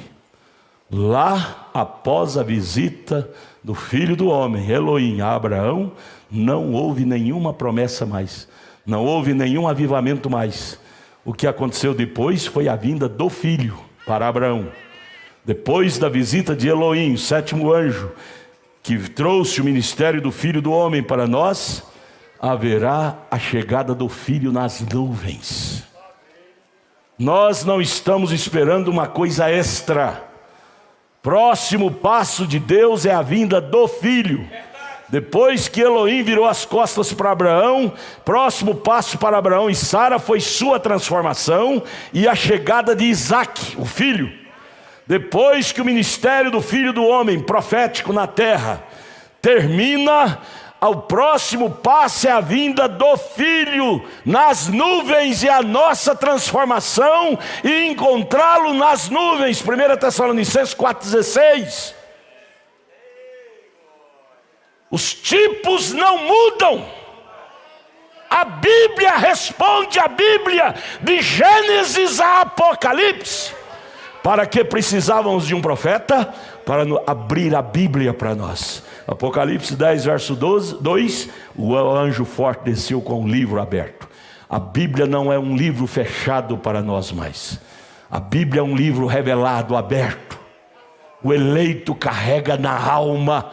Lá, após a visita do Filho do Homem, Elohim, a Abraão, não houve nenhuma promessa mais. Não houve nenhum avivamento mais. O que aconteceu depois foi a vinda do Filho para Abraão. Depois da visita de Elohim, o 7º anjo, que trouxe o ministério do Filho do Homem para nós, haverá a chegada do Filho nas nuvens. Nós não estamos esperando uma coisa extra. Próximo passo de Deus é a vinda do Filho. Depois que Elohim virou as costas para Abraão, próximo passo para Abraão e Sara foi sua transformação e a chegada de Isaac, o filho. Depois que o ministério do Filho do Homem, profético na terra, termina, O próximo passo é a vinda do Filho nas nuvens e a nossa transformação e encontrá-lo nas nuvens. 1 Tessalonicenses 4,16. Os tipos não mudam. A Bíblia responde a Bíblia de Gênesis a Apocalipse. Para que precisávamos de um profeta? Para abrir a Bíblia para nós. Apocalipse 10, verso 2, o anjo forte desceu com o livro aberto. A Bíblia não é um livro fechado para nós mais. A Bíblia é um livro revelado, aberto. O eleito carrega na alma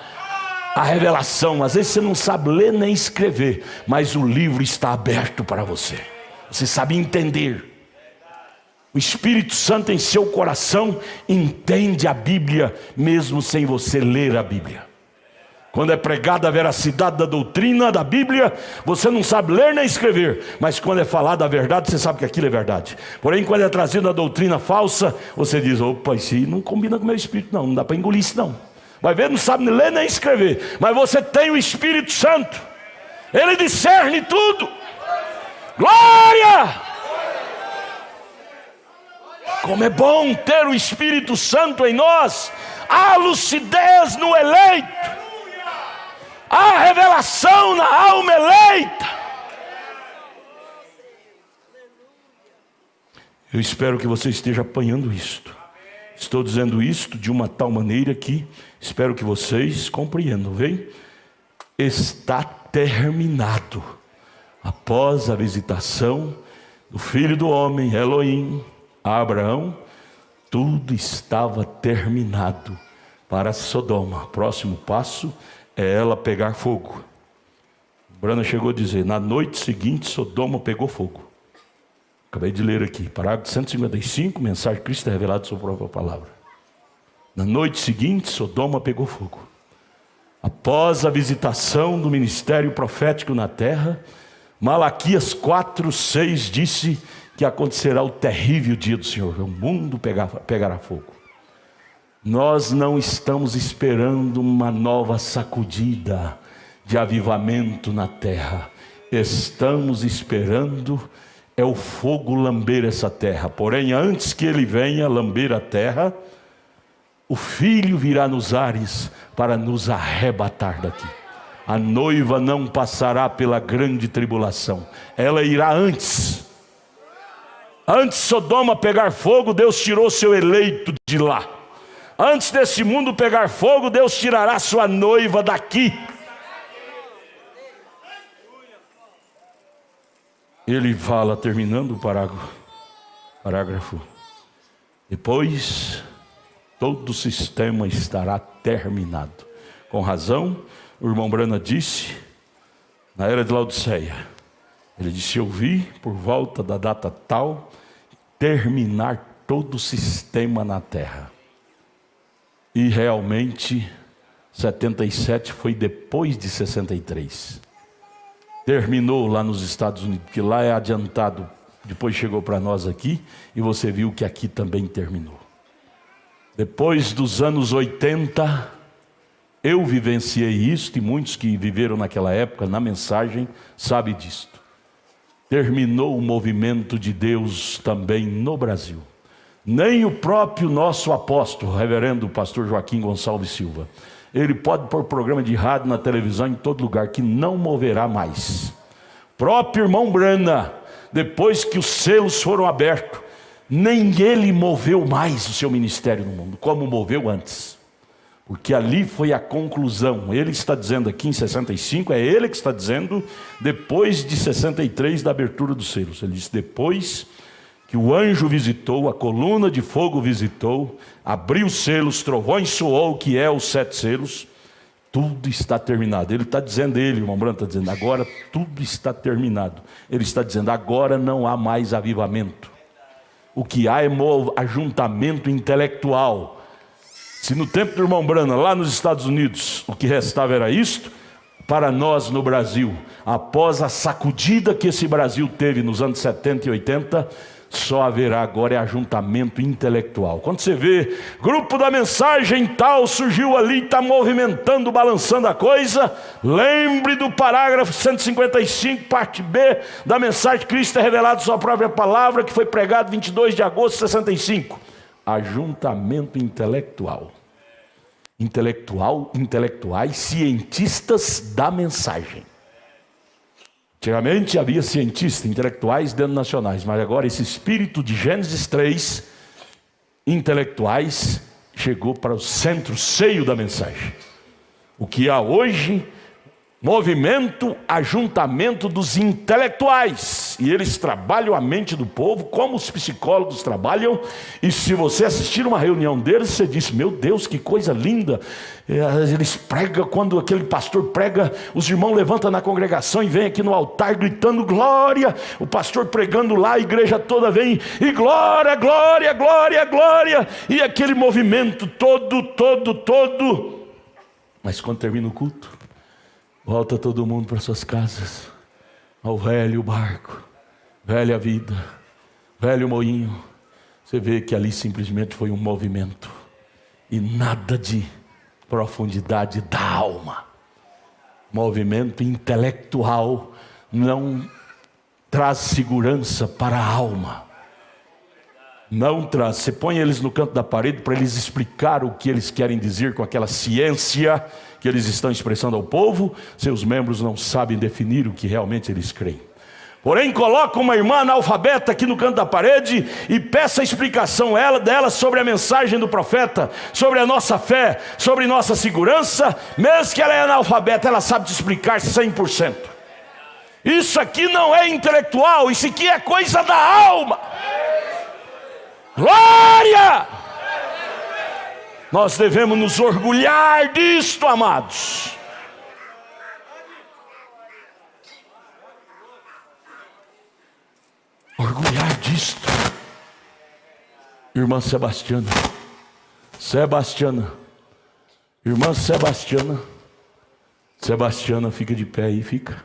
a revelação. Às vezes você não sabe ler nem escrever, mas o livro está aberto para você. Você sabe entender. O Espírito Santo em seu coração entende a Bíblia, mesmo sem você ler a Bíblia. Quando é pregada a veracidade da doutrina da Bíblia, você não sabe ler nem escrever, mas quando é falada a verdade, você sabe que aquilo é verdade. Porém, quando é trazida a doutrina falsa, você diz: opa, isso aí não combina com o meu espírito, não dá para engolir isso não. Vai ver, não sabe ler nem escrever, mas você tem o Espírito Santo, ele discerne tudo. Glória! Como é bom ter o Espírito Santo em nós. Há lucidez no eleito, há revelação na alma eleita. Eu espero que você esteja apanhando isto. Estou dizendo isto de uma tal maneira que espero que vocês compreendam, vem? Está terminado. Após a visitação do Filho do Homem, Elohim, a Abraão, tudo estava terminado para Sodoma. Próximo passo é ela pegar fogo. Brana chegou a dizer: na noite seguinte Sodoma pegou fogo. Acabei de ler aqui, parágrafo 155, mensagem de Cristo revelado sua própria palavra. Na noite seguinte Sodoma pegou fogo. Após a visitação do ministério profético na terra, Malaquias 4:6 disse que acontecerá o terrível dia do Senhor, o mundo pegará fogo. Nós não estamos esperando uma nova sacudida de avivamento na terra. Estamos esperando o fogo lamber essa terra. Porém, antes que ele venha lamber a terra, o Filho virá nos ares para nos arrebatar daqui. A noiva não passará pela grande tribulação, ela irá antes. Antes de Sodoma pegar fogo, Deus tirou seu eleito de lá. Antes desse mundo pegar fogo, Deus tirará sua noiva daqui. Ele fala, terminando o parágrafo: depois todo o sistema estará terminado. Com razão, o irmão Brana disse, na era de Laodiceia, ele disse: eu vi por volta da data tal terminar todo o sistema na terra. E realmente 77 foi depois de 63. Terminou lá nos Estados Unidos, porque lá é adiantado, depois chegou para nós aqui, e você viu que aqui também terminou. Depois dos anos 80, eu vivenciei isto, e muitos que viveram naquela época, na mensagem, sabem disto. Terminou o movimento de Deus também no Brasil. Nem o próprio nosso apóstolo, reverendo pastor Joaquim Gonçalves Silva, ele pode pôr programa de rádio na televisão em todo lugar, que não moverá mais. Próprio irmão Brana, depois que os selos foram abertos, nem ele moveu mais o seu ministério no mundo, como moveu antes. Porque ali foi a conclusão. Ele está dizendo aqui em 65, é ele que está dizendo, depois de 63 da abertura dos selos. Ele disse: depois que o anjo visitou, a coluna de fogo visitou, abriu os selos, trovões soou, que é os 7 selos, tudo está terminado. Ele está dizendo, o irmão Branco está dizendo, agora tudo está terminado. Ele está dizendo, agora não há mais avivamento. O que há é ajuntamento intelectual. Se no tempo do irmão Brana, lá nos Estados Unidos, o que restava era isto, para nós no Brasil, após a sacudida que esse Brasil teve nos anos 70 e 80, Só haverá agora ajuntamento intelectual. Quando você vê grupo da mensagem tal surgiu ali, está movimentando, balançando a coisa, lembre do parágrafo 155, parte B da mensagem Cristo é revelado sua própria palavra, que foi pregado 22 de agosto de 65. Ajuntamento intelectual. Intelectuais, cientistas da mensagem. Antigamente havia cientistas, intelectuais denominacionais, mas agora esse espírito de Gênesis 3, intelectuais, chegou para o centro, seio da mensagem. O que há hoje, movimento, ajuntamento dos intelectuais. E eles trabalham a mente do povo, como os psicólogos trabalham. E se você assistir uma reunião deles, você diz, meu Deus, que coisa linda. Eles pregam, quando aquele pastor prega, os irmãos levantam na congregação e vêm aqui no altar gritando glória. O pastor pregando lá, a igreja toda vem e glória, glória, glória, glória. E aquele movimento todo. Mas quando termina o culto, volta todo mundo para suas casas, ao velho barco, velha vida, velho moinho. Você vê que ali simplesmente foi um movimento e nada de profundidade da alma. Movimento intelectual não traz segurança para a alma. Não traz. Você põe eles no canto da parede para eles explicar o que eles querem dizer com aquela ciência que eles estão expressando ao povo. Seus membros não sabem definir o que realmente eles creem. Porém, coloca uma irmã analfabeta aqui no canto da parede e peça a explicação dela sobre a mensagem do profeta, sobre a nossa fé, sobre nossa segurança. Mesmo que ela é analfabeta, ela sabe te explicar 100%. Isso aqui não é intelectual, isso aqui é coisa da alma. Glória! Nós devemos nos orgulhar disto, amados. Orgulhar disto. Irmã Sebastiana, irmã Sebastiana, fica de pé aí, fica.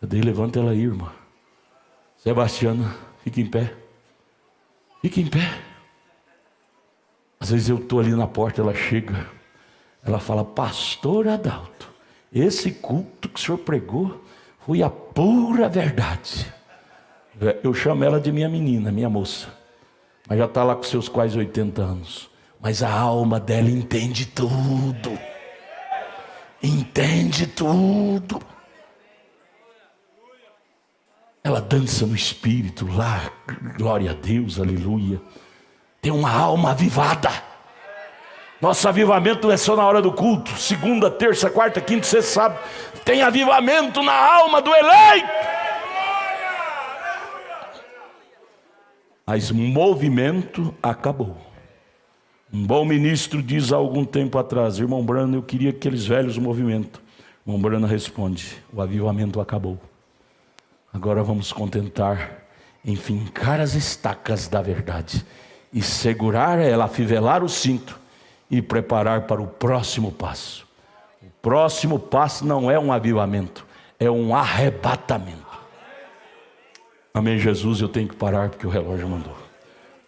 Cadê? Levanta ela aí, irmã. Sebastiana, fica em pé. Fica em pé. Às vezes eu estou ali na porta, ela chega, ela fala, pastor Adalto, esse culto que o senhor pregou foi a pura verdade. Eu chamo ela de minha menina, minha moça, mas já está lá com seus quase 80 anos. Mas a alma dela entende tudo. Entende tudo. Ela dança no espírito lá, glória a Deus, aleluia. Tem uma alma avivada. Nosso avivamento não é só na hora do culto, segunda, terça, quarta, quinta, sexta, sábado. Tem avivamento na alma do eleito. Mas movimento acabou. Um bom ministro diz há algum tempo atrás, irmão Brano, eu queria aqueles velhos movimentos. Irmão Brano responde, o avivamento acabou. Agora vamos contentar em fincar as estacas da verdade e segurar ela, afivelar o cinto e preparar para o próximo passo. O próximo passo não é um avivamento, é um arrebatamento. Amém, Jesus, eu tenho que parar porque o relógio mandou.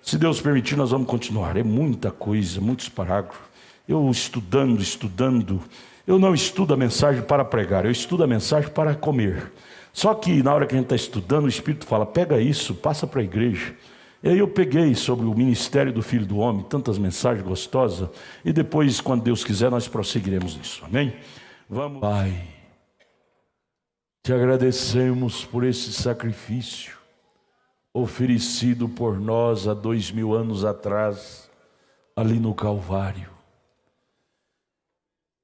Se Deus permitir, nós vamos continuar. É muita coisa, muitos parágrafos. Eu estudando, eu não estudo a mensagem para pregar, eu estudo a mensagem para comer. Só que na hora que a gente está estudando, o Espírito fala, pega isso, passa para a igreja. E aí eu peguei sobre o ministério do Filho do Homem, tantas mensagens gostosas, e depois, quando Deus quiser, nós prosseguiremos nisso, amém? Vamos. Pai, te agradecemos por esse sacrifício, oferecido por nós há 2000 anos atrás, ali no Calvário.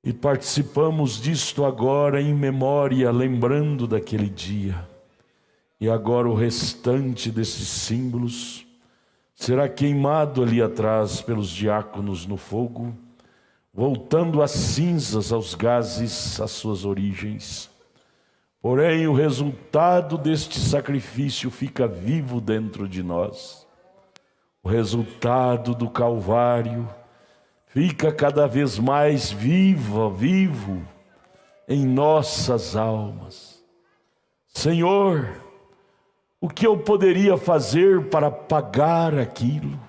E participamos disto agora em memória, lembrando daquele dia. E agora o restante desses símbolos será queimado ali atrás pelos diáconos no fogo, voltando às cinzas, aos gases, às suas origens. Porém, o resultado deste sacrifício fica vivo dentro de nós. O resultado do Calvário fica cada vez mais vivo em nossas almas. Senhor, O que eu poderia fazer para pagar aquilo?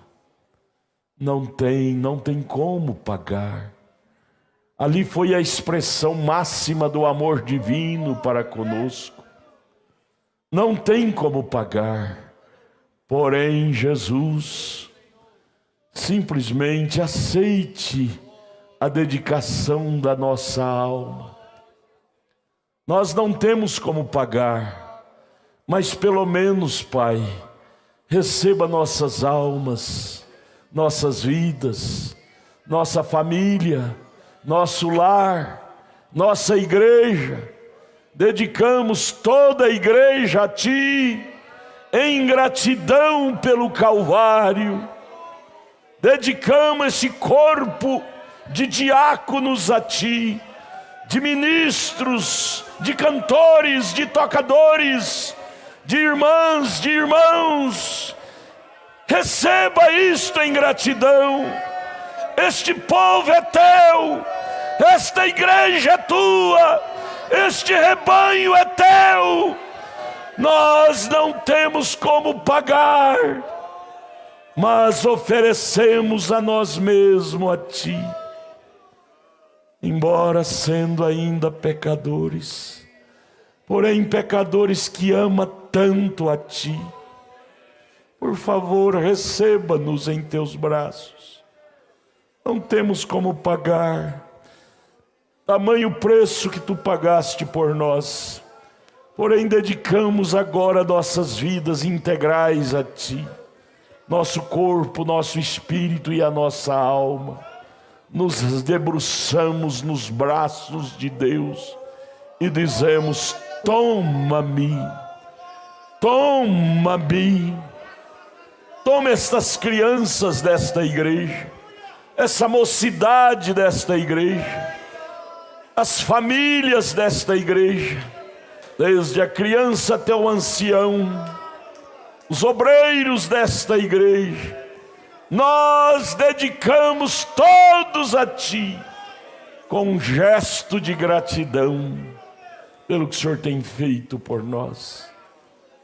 Não tem como pagar. Ali foi a expressão máxima do amor divino para conosco. Não tem como pagar. Porém, Jesus, simplesmente aceite a dedicação da nossa alma. Nós não temos como pagar, mas pelo menos, Pai, receba nossas almas, nossas vidas, nossa família, nosso lar, nossa igreja. Dedicamos toda a igreja a Ti, em gratidão pelo Calvário. Dedicamos esse corpo de diáconos a Ti, de ministros, de cantores, de tocadores, de irmãs, de irmãos. Receba isto em gratidão. Este povo é Teu, esta igreja é Tua, este rebanho é Teu. Nós não temos como pagar, mas oferecemos a nós mesmos a Ti. Embora sendo ainda pecadores, porém pecadores que ama tanto a Ti, por favor, receba-nos em Teus braços. Não temos como pagar tamanho preço que Tu pagaste por nós, porém dedicamos agora nossas vidas integrais a Ti, nosso corpo, nosso espírito e a nossa alma. Nos debruçamos nos braços de Deus e dizemos: toma-me, toma-me. Toma estas crianças desta igreja, essa mocidade desta igreja, as famílias desta igreja, desde a criança até o ancião, os obreiros desta igreja. Nós dedicamos todos a Ti, com um gesto de gratidão, pelo que o Senhor tem feito por nós.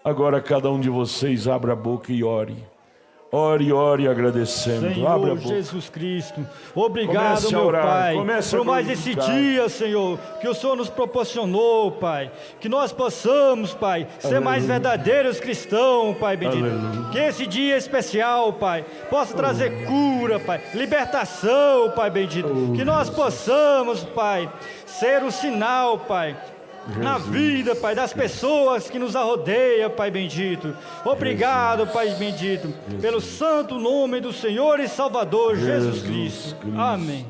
Agora cada um de vocês abra a boca e ore. Ore, ore agradecendo. Senhor Jesus Cristo, obrigado, meu Pai, por mais esse dia, Senhor, que o Senhor nos proporcionou, Pai. Que nós possamos, Pai, ser mais verdadeiros cristãos, Pai bendito. Aleluia. Que esse dia especial, Pai, possa trazer cura, Pai, libertação, Pai bendito. Que nós possamos, Pai, ser o sinal, Pai, Jesus, na vida, Pai, das pessoas que nos arrodeiam, Pai bendito. Obrigado, Jesus, Pai bendito, Jesus, pelo santo nome do Senhor e Salvador Jesus Cristo. Amém.